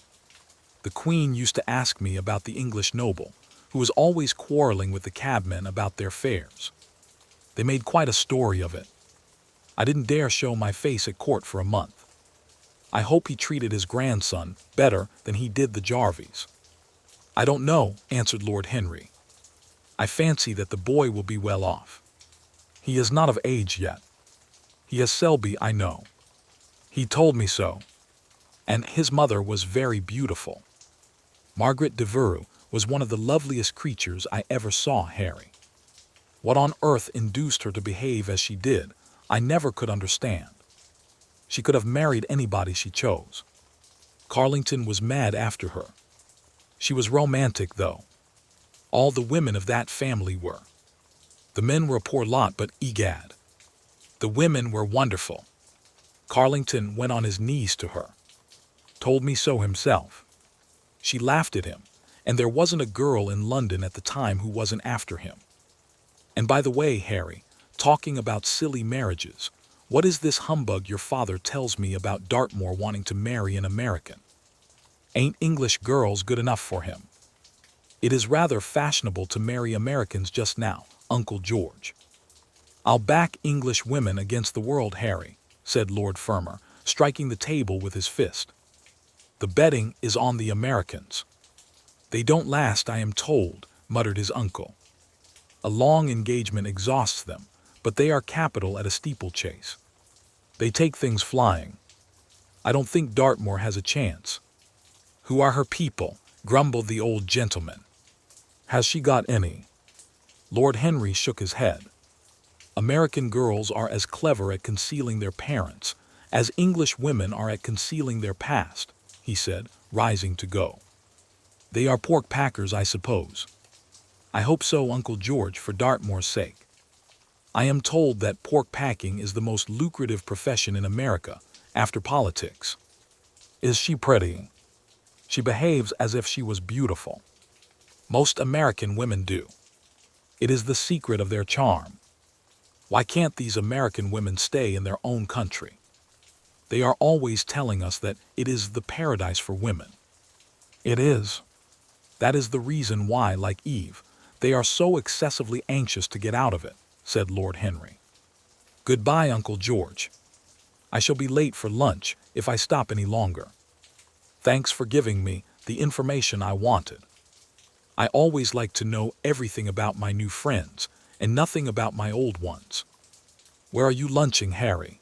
The Queen used to ask me about the English noble, who was always quarreling with the cabmen about their fares. They made quite a story of it. I didn't dare show my face at court for a month. I hope he treated his grandson better than he did the Jarvies. I don't know, answered Lord Henry. I fancy that the boy will be well off. He is not of age yet. He has Selby, I know. He told me so. And his mother was very beautiful. Margaret Devereux was one of the loveliest creatures I ever saw, Harry. What on earth induced her to behave as she did, I never could understand. She could have married anybody she chose. Carlington was mad after her. She was romantic, though. All the women of that family were. The men were a poor lot, but egad. The women were wonderful. Carlington went on his knees to her. Told me so himself. She laughed at him, and there wasn't a girl in London at the time who wasn't after him. And by the way, Harry, talking about silly marriages, what is this humbug your father tells me about Dartmoor wanting to marry an American? Ain't English girls good enough for him? It is rather fashionable to marry Americans just now, Uncle George. I'll back English women against the world, Harry, said Lord Fermor, striking the table with his fist. The betting is on the Americans. They don't last, I am told, muttered his uncle. A long engagement exhausts them, but they are capital at a steeplechase. They take things flying. I don't think Dartmoor has a chance. Who are her people? Grumbled the old gentleman. Has she got any? Lord Henry shook his head. American girls are as clever at concealing their parents as English women are at concealing their past, he said, rising to go. They are pork packers, I suppose. I hope so, Uncle George, for Dartmoor's sake. I am told that pork packing is the most lucrative profession in America, after politics. Is she pretty? She behaves as if she was beautiful. Most American women do. It is the secret of their charm. Why can't these American women stay in their own country? They are always telling us that it is the paradise for women. It is. That is the reason why, like Eve, they are so excessively anxious to get out of it, said Lord Henry. Goodbye, Uncle George. I shall be late for lunch if I stop any longer. Thanks for giving me the information I wanted. I always like to know everything about my new friends and nothing about my old ones. Where are you lunching, Harry?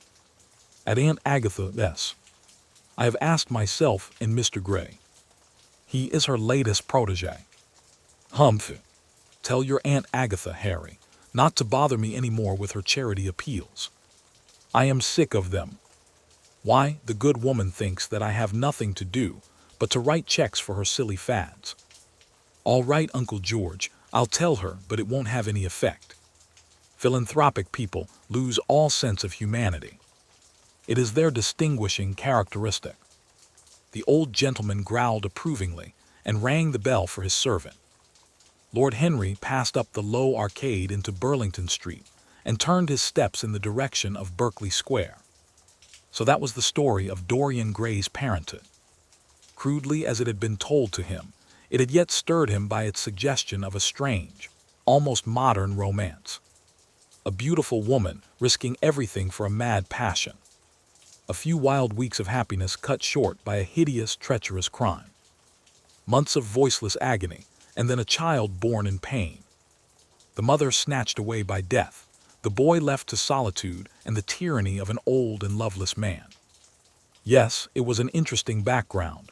At Aunt Agatha's. I have asked myself and Mr. Gray. He is her latest protege. Humph. Tell your Aunt Agatha, Harry, not to bother me any more with her charity appeals. I am sick of them. Why, the good woman thinks that I have nothing to do but to write checks for her silly fads. All right, Uncle George, I'll tell her, but it won't have any effect. Philanthropic people lose all sense of humanity. It is their distinguishing characteristic. The old gentleman growled approvingly and rang the bell for his servant. Lord Henry passed up the low arcade into Burlington Street and turned his steps in the direction of Berkeley Square. So that was the story of Dorian Gray's parenthood. Crudely as it had been told to him, it had yet stirred him by its suggestion of a strange, almost modern romance. A beautiful woman risking everything for a mad passion. A few wild weeks of happiness cut short by a hideous, treacherous crime. Months of voiceless agony, and then a child born in pain. The mother snatched away by death, the boy left to solitude and the tyranny of an old and loveless man. Yes, it was an interesting background.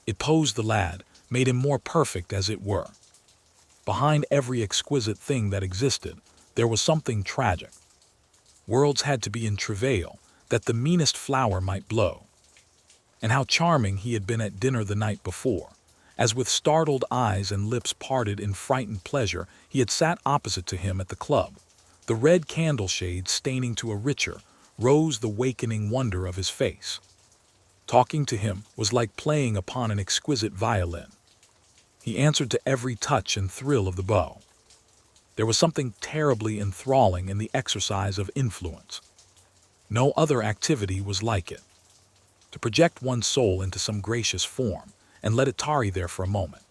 It posed the lad, made him more perfect as it were. Behind every exquisite thing that existed, there was something tragic. Worlds had to be in travail, that the meanest flower might blow. And how charming he had been at dinner the night before, as with startled eyes and lips parted in frightened pleasure he had sat opposite to him at the club, the red candle shades staining to a richer, rose the wakening wonder of his face. Talking to him was like playing upon an exquisite violin. He answered to every touch and thrill of the bow. There was something terribly enthralling in the exercise of influence. No other activity was like it. To project one's soul into some gracious form and let it tarry there for a moment.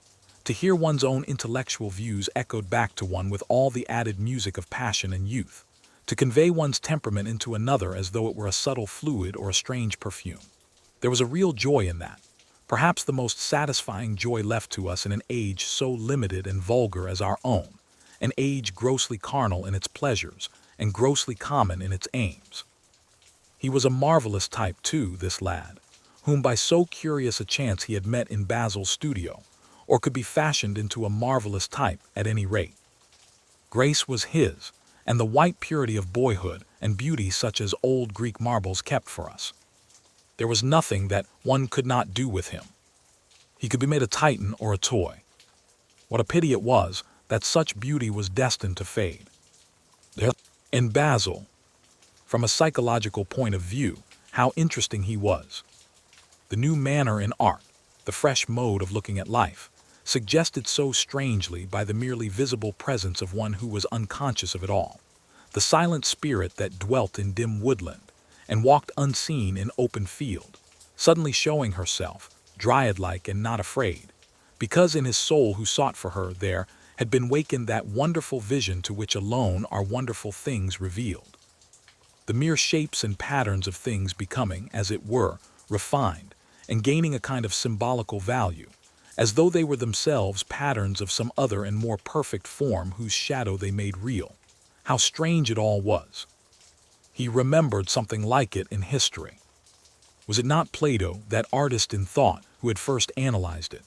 To hear one's own intellectual views echoed back to one with all the added music of passion and youth. To convey one's temperament into another as though it were a subtle fluid or a strange perfume. There was a real joy in that. Perhaps the most satisfying joy left to us in an age so limited and vulgar as our own, an age grossly carnal in its pleasures and grossly common in its aims. He was a marvelous type, too, this lad, whom by so curious a chance he had met in Basil's studio, or could be fashioned into a marvelous type at any rate. Grace was his, and the white purity of boyhood and beauty such as old Greek marbles kept for us. There was nothing that one could not do with him. He could be made a Titan or a toy. What a pity it was that such beauty was destined to fade. And Basil, from a psychological point of view, how interesting he was. The new manner in art, the fresh mode of looking at life, suggested so strangely by the merely visible presence of one who was unconscious of it all, the silent spirit that dwelt in dim woodland and walked unseen in open field, suddenly showing herself, dryad-like and not afraid, because in his soul who sought for her there had been wakened that wonderful vision to which alone are wonderful things revealed. The mere shapes and patterns of things becoming, as it were, refined, and gaining a kind of symbolical value, as though they were themselves patterns of some other and more perfect form whose shadow they made real. How strange it all was! He remembered something like it in history. Was it not Plato, that artist in thought, who had first analyzed it?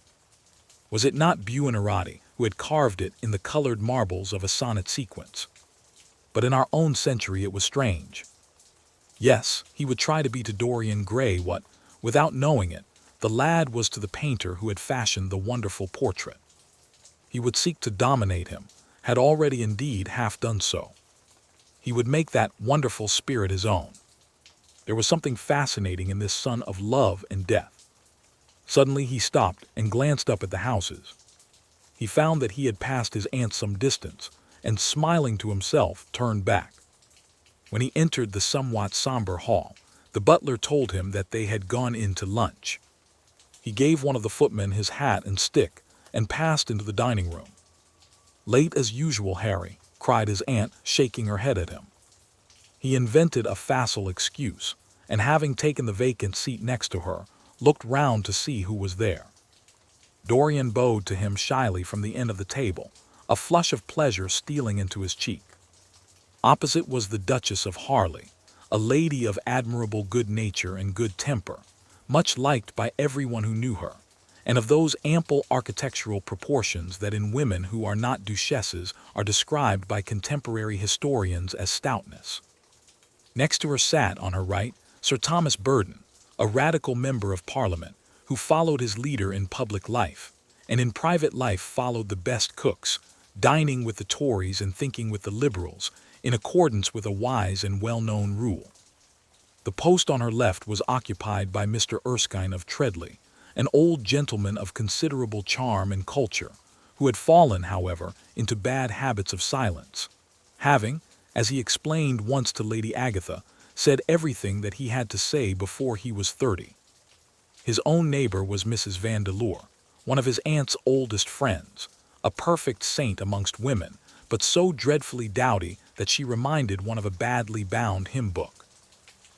Was it not Buonarroti, who had carved it in the colored marbles of a sonnet sequence? But in our own century it was strange. Yes, he would try to be to Dorian Gray what, without knowing it, the lad was to the painter who had fashioned the wonderful portrait. He would seek to dominate him, had already indeed half done so. He would make that wonderful spirit his own. There was something fascinating in this son of love and death. Suddenly he stopped and glanced up at the houses. He found that he had passed his aunt some distance, and smiling to himself, turned back. When he entered the somewhat somber hall, the butler told him that they had gone in to lunch. He gave one of the footmen his hat and stick and passed into the dining room. "Late as usual, Harry," cried his aunt, shaking her head at him. He invented a facile excuse, and having taken the vacant seat next to her, looked round to see who was there. Dorian bowed to him shyly from the end of the table, a flush of pleasure stealing into his cheek. Opposite was the Duchess of Harley, a lady of admirable good nature and good temper, much liked by everyone who knew her, and of those ample architectural proportions that in women who are not duchesses are described by contemporary historians as stoutness. Next to her sat, on her right, Sir Thomas Burden, a radical member of Parliament, who followed his leader in public life, and in private life followed the best cooks, dining with the Tories and thinking with the Liberals, in accordance with a wise and well-known rule. The post on her left was occupied by Mr. Erskine of Treadley, an old gentleman of considerable charm and culture, who had fallen, however, into bad habits of silence, having, as he explained once to Lady Agatha, said everything that he had to say before he was 30. His own neighbor was Mrs. Vandeleur, one of his aunt's oldest friends, a perfect saint amongst women, but so dreadfully dowdy that she reminded one of a badly bound hymn book.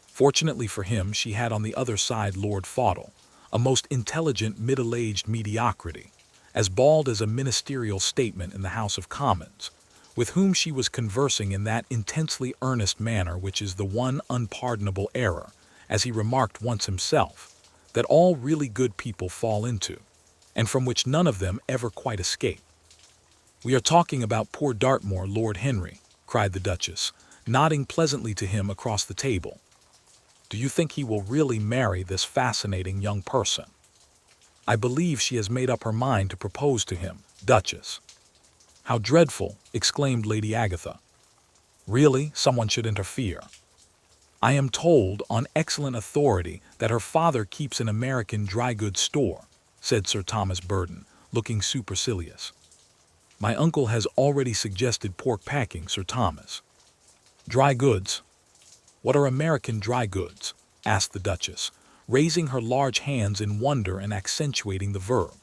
Fortunately for him, she had on the other side Lord Fauldle, a most intelligent middle-aged mediocrity, as bald as a ministerial statement in the House of Commons, with whom she was conversing in that intensely earnest manner which is the one unpardonable error, as he remarked once himself, that all really good people fall into, and from which none of them ever quite escape. "We are talking about poor Dartmoor, Lord Henry," cried the Duchess, nodding pleasantly to him across the table. "Do you think he will really marry this fascinating young person?" "I believe she has made up her mind to propose to him, Duchess." "How dreadful!" exclaimed Lady Agatha. "Really, someone should interfere." "I am told, on excellent authority, that her father keeps an American dry goods store," said Sir Thomas Burden, looking supercilious. "My uncle has already suggested pork packing, Sir Thomas." "Dry goods? What are American dry goods?" asked the Duchess, raising her large hands in wonder and accentuating the verb.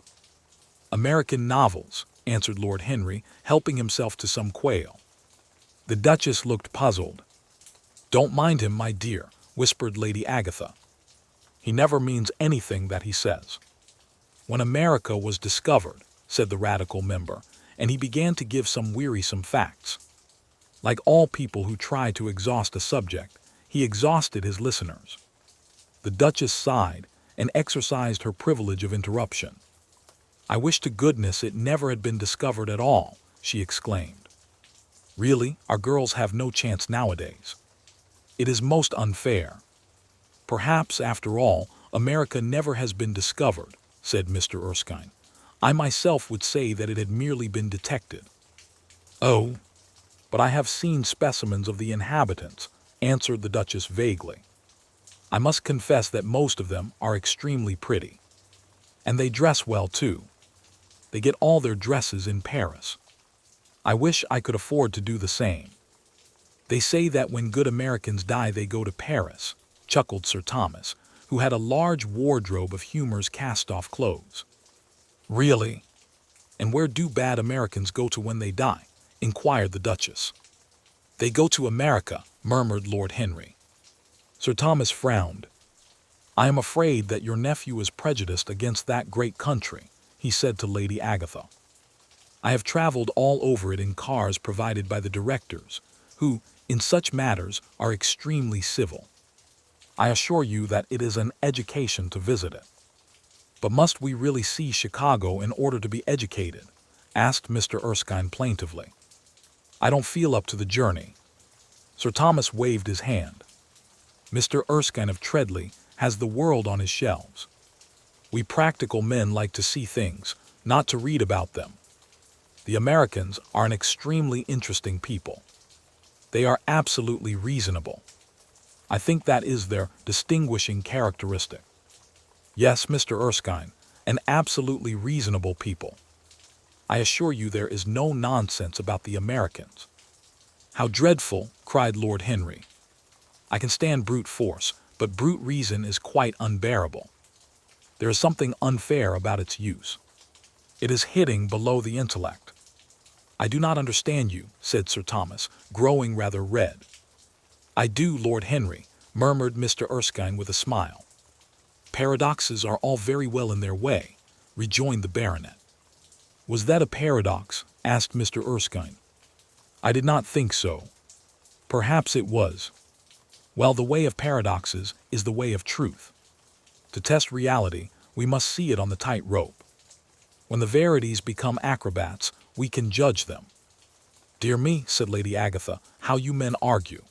"American novels," answered Lord Henry, helping himself to some quail. The Duchess looked puzzled. "Don't mind him, my dear," whispered Lady Agatha. "He never means anything that he says." "When America was discovered," said the radical member, and he began to give some wearisome facts. Like all people who try to exhaust a subject, he exhausted his listeners. The Duchess sighed and exercised her privilege of interruption. "I wish to goodness it never had been discovered at all," she exclaimed. "Really, our girls have no chance nowadays. It is most unfair." "Perhaps, after all, America never has been discovered," said Mr. Erskine. "I myself would say that it had merely been detected." "Oh, but I have seen specimens of the inhabitants," answered the Duchess vaguely. "I must confess that most of them are extremely pretty. And they dress well, too. They get all their dresses in Paris. I wish I could afford to do the same." "They say that when good Americans die they go to Paris," chuckled Sir Thomas, who had a large wardrobe of Humour's cast-off clothes. "Really? And where do bad Americans go to when they die?" inquired the Duchess. "They go to America," murmured Lord Henry. Sir Thomas frowned. "I am afraid that your nephew is prejudiced against that great country," he said to Lady Agatha. "I have traveled all over it in cars provided by the directors, who, in such matters, are extremely civil. I assure you that it is an education to visit it." "But must we really see Chicago in order to be educated?" asked Mr. Erskine plaintively. "I don't feel up to the journey." Sir Thomas waved his hand. "Mr. Erskine of Treadley has the world on his shelves. We practical men like to see things, not to read about them. The Americans are an extremely interesting people. They are absolutely reasonable. I think that is their distinguishing characteristic. Yes, Mr. Erskine, an absolutely reasonable people. I assure you there is no nonsense about the Americans." "How dreadful!" cried Lord Henry. I can stand brute force, but brute reason is quite unbearable. There is something unfair about its use. It is hitting below the intellect. I do not understand you, said Sir Thomas, growing rather red. I do, Lord Henry, murmured Mr. Erskine with a smile. Paradoxes are all very well in their way, rejoined the baronet. Was that a paradox? Asked Mr. Erskine. I did not think so. Perhaps it was. Well, the way of paradoxes is the way of truth. To test reality, we must see it on the tightrope. When the verities become acrobats, we can judge them. Dear me, said Lady Agatha, how you men argue.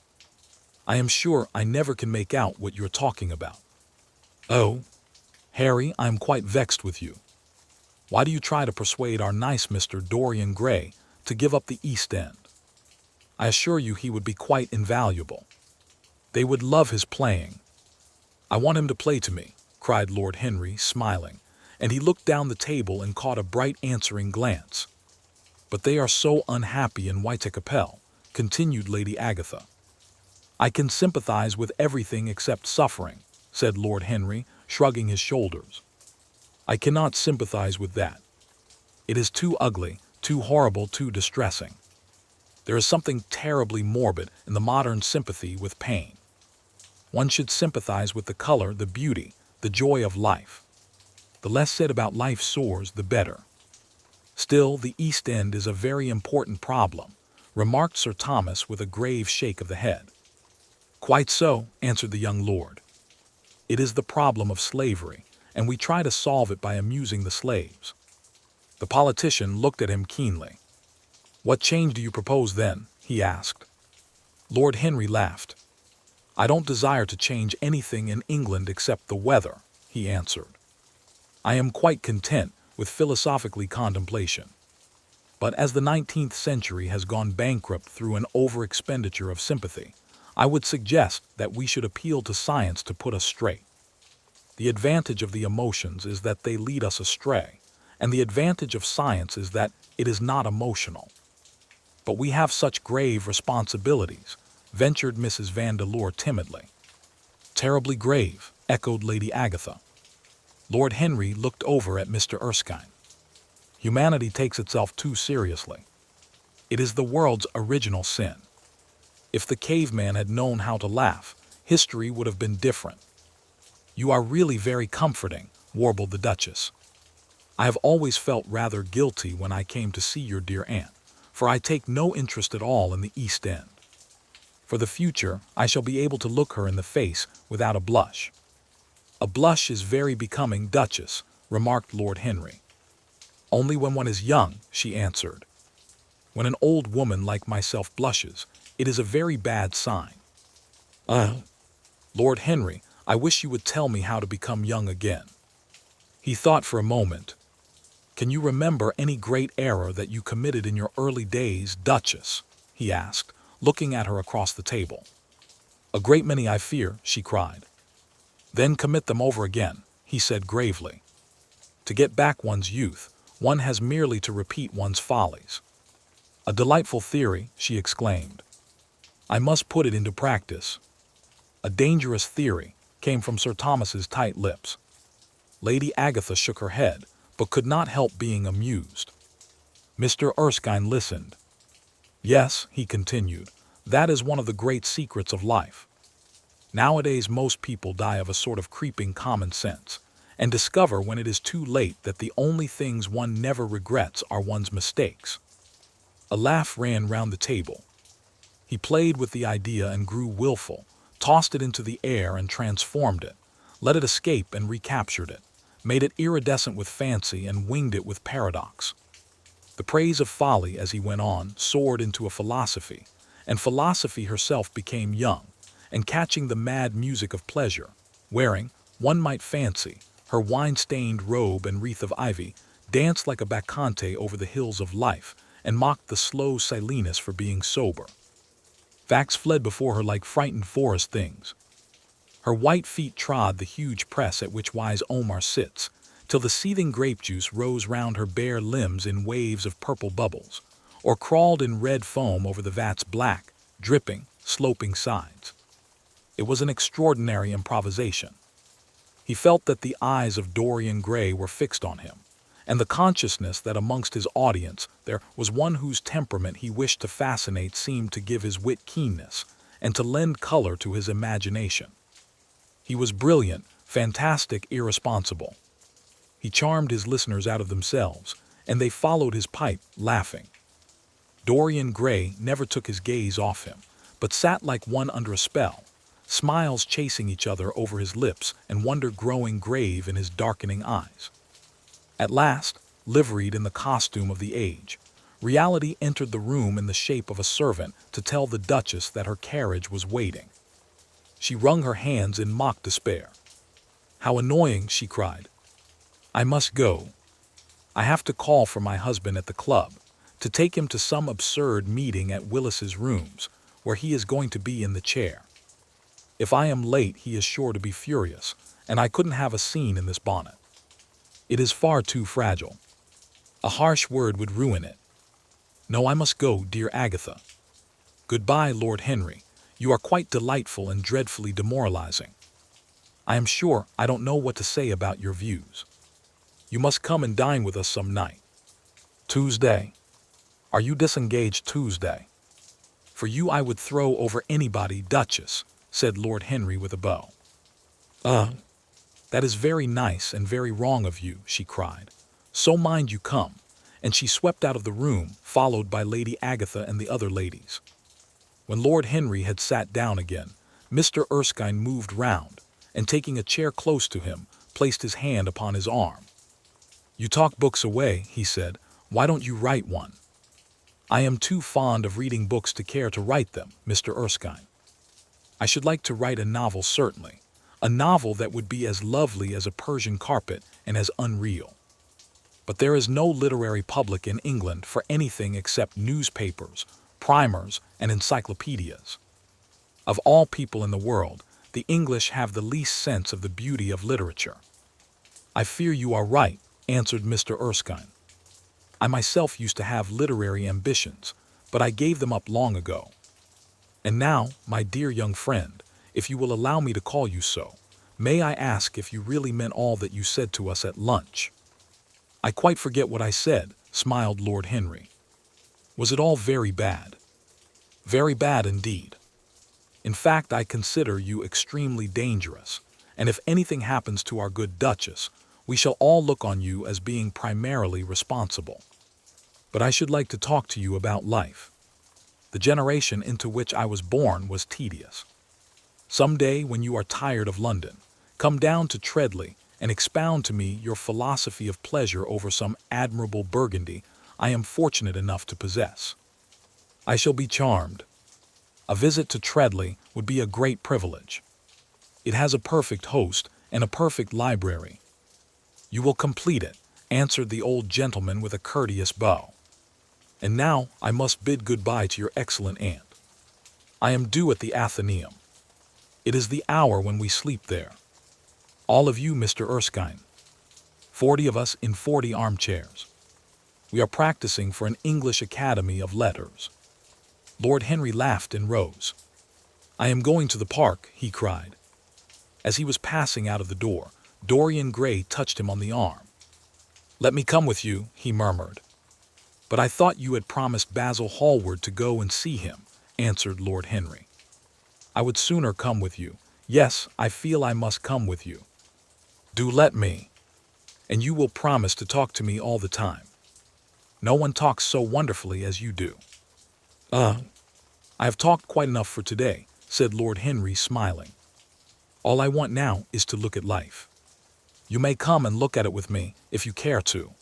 I am sure I never can make out what you're talking about. Oh, Harry, I am quite vexed with you. Why do you try to persuade our nice Mr. Dorian Gray to give up the East End? I assure you he would be quite invaluable. They would love his playing. I want him to play to me, cried Lord Henry, smiling, and he looked down the table and caught a bright answering glance. But they are so unhappy in Whitechapel, continued Lady Agatha. I can sympathize with everything except suffering, said Lord Henry, shrugging his shoulders. I cannot sympathize with that. It is too ugly, too horrible, too distressing. There is something terribly morbid in the modern sympathy with pain. One should sympathize with the color, the beauty, the joy of life. The less said about life's sores, the better. Still, the East End is a very important problem, remarked Sir Thomas with a grave shake of the head. Quite so, answered the young lord. It is the problem of slavery, and we try to solve it by amusing the slaves. The politician looked at him keenly. What change do you propose then? He asked. Lord Henry laughed. I don't desire to change anything in England except the weather, he answered. I am quite content with philosophically contemplation. But as the 19th century has gone bankrupt through an over-expenditure of sympathy, I would suggest that we should appeal to science to put us straight. The advantage of the emotions is that they lead us astray, and the advantage of science is that it is not emotional. But we have such grave responsibilities, ventured Mrs. Vandeleur timidly. Terribly grave, echoed Lady Agatha. Lord Henry looked over at Mr. Erskine. Humanity takes itself too seriously. It is the world's original sin. If the caveman had known how to laugh, history would have been different. You are really very comforting, warbled the Duchess. I have always felt rather guilty when I came to see your dear aunt, for I take no interest at all in the East End. For the future, I shall be able to look her in the face without a blush. A blush is very becoming, Duchess, remarked Lord Henry. Only when one is young, she answered. When an old woman like myself blushes, it is a very bad sign. Lord Henry, I wish you would tell me how to become young again. He thought for a moment. Can you remember any great error that you committed in your early days, Duchess? He asked, looking at her across the table. A great many, I fear, she cried. Then commit them over again, he said gravely. To get back one's youth, one has merely to repeat one's follies. A delightful theory, she exclaimed. I must put it into practice. A dangerous theory, came from Sir Thomas's tight lips. Lady Agatha shook her head, but could not help being amused. Mr. Erskine listened. Yes, he continued, that is one of the great secrets of life. Nowadays most people die of a sort of creeping common sense, and discover when it is too late that the only things one never regrets are one's mistakes. A laugh ran round the table. He played with the idea and grew willful, tossed it into the air and transformed it, let it escape and recaptured it, made it iridescent with fancy and winged it with paradox. The praise of folly as he went on soared into a philosophy, and philosophy herself became young, and catching the mad music of pleasure, wearing, one might fancy, her wine-stained robe and wreath of ivy, danced like a bacchante over the hills of life, and mocked the slow Silenus for being sober. Facts fled before her like frightened forest things. Her white feet trod the huge press at which wise Omar sits, till the seething grape juice rose round her bare limbs in waves of purple bubbles, or crawled in red foam over the vat's black, dripping, sloping sides. It was an extraordinary improvisation. He felt that the eyes of Dorian Gray were fixed on him, and the consciousness that amongst his audience there was one whose temperament he wished to fascinate seemed to give his wit keenness and to lend color to his imagination. He was brilliant, fantastic, irresponsible. He charmed his listeners out of themselves, and they followed his pipe, laughing. Dorian Gray never took his gaze off him, but sat like one under a spell, smiles chasing each other over his lips and wonder growing grave in his darkening eyes. At last, liveried in the costume of the age, reality entered the room in the shape of a servant to tell the Duchess that her carriage was waiting. She wrung her hands in mock despair. "How annoying," she cried. "I must go. I have to call for my husband at the club, to take him to some absurd meeting at Willis's rooms, where he is going to be in the chair. If I am late, he is sure to be furious, and I couldn't have a scene in this bonnet. It is far too fragile. A harsh word would ruin it. No, I must go, dear Agatha. Goodbye, Lord Henry. You are quite delightful and dreadfully demoralizing. I am sure I don't know what to say about your views. You must come and dine with us some night. Tuesday. Are you disengaged Tuesday? For you I would throw over anybody, Duchess," said Lord Henry with a bow. That is very nice and very wrong of you," she cried. "So mind you come," and she swept out of the room, followed by Lady Agatha and the other ladies. When Lord Henry had sat down again, Mr. Erskine moved round, and taking a chair close to him, placed his hand upon his arm. "You talk books away," he said. "Why don't you write one?" "I am too fond of reading books to care to write them, Mr. Erskine. I should like to write a novel, certainly, a novel that would be as lovely as a Persian carpet and as unreal. But there is no literary public in England for anything except newspapers, primers, and encyclopedias. Of all people in the world, the English have the least sense of the beauty of literature." "I fear you are right," answered Mr. Erskine. "I myself used to have literary ambitions, but I gave them up long ago. And now, my dear young friend, if you will allow me to call you so, may I ask if you really meant all that you said to us at lunch?" "I quite forget what I said," smiled Lord Henry. "Was it all very bad?" "Very bad indeed. In fact, I consider you extremely dangerous, and if anything happens to our good Duchess, we shall all look on you as being primarily responsible. But I should like to talk to you about life. The generation into which I was born was tedious. Some day, when you are tired of London, come down to Treadley and expound to me your philosophy of pleasure over some admirable Burgundy I am fortunate enough to possess. I shall be charmed. A visit to Treadley would be a great privilege. It has a perfect host and a perfect library." "You will complete it," answered the old gentleman with a courteous bow. "And now I must bid good-bye to your excellent aunt. I am due at the Athenaeum. It is the hour when we sleep there. All of you, Mr. Erskine. 40 of us in 40 armchairs. We are practicing for an English Academy of Letters." Lord Henry laughed and rose. "I am going to the park," he cried. As he was passing out of the door, Dorian Gray touched him on the arm. "Let me come with you," he murmured. "But I thought you had promised Basil Hallward to go and see him," answered Lord Henry. "I would sooner come with you. Yes, I feel I must come with you. Do let me. And you will promise to talk to me all the time. No one talks so wonderfully as you do." I have talked quite enough for today," said Lord Henry, smiling. "All I want now is to look at life. You may come and look at it with me if you care to."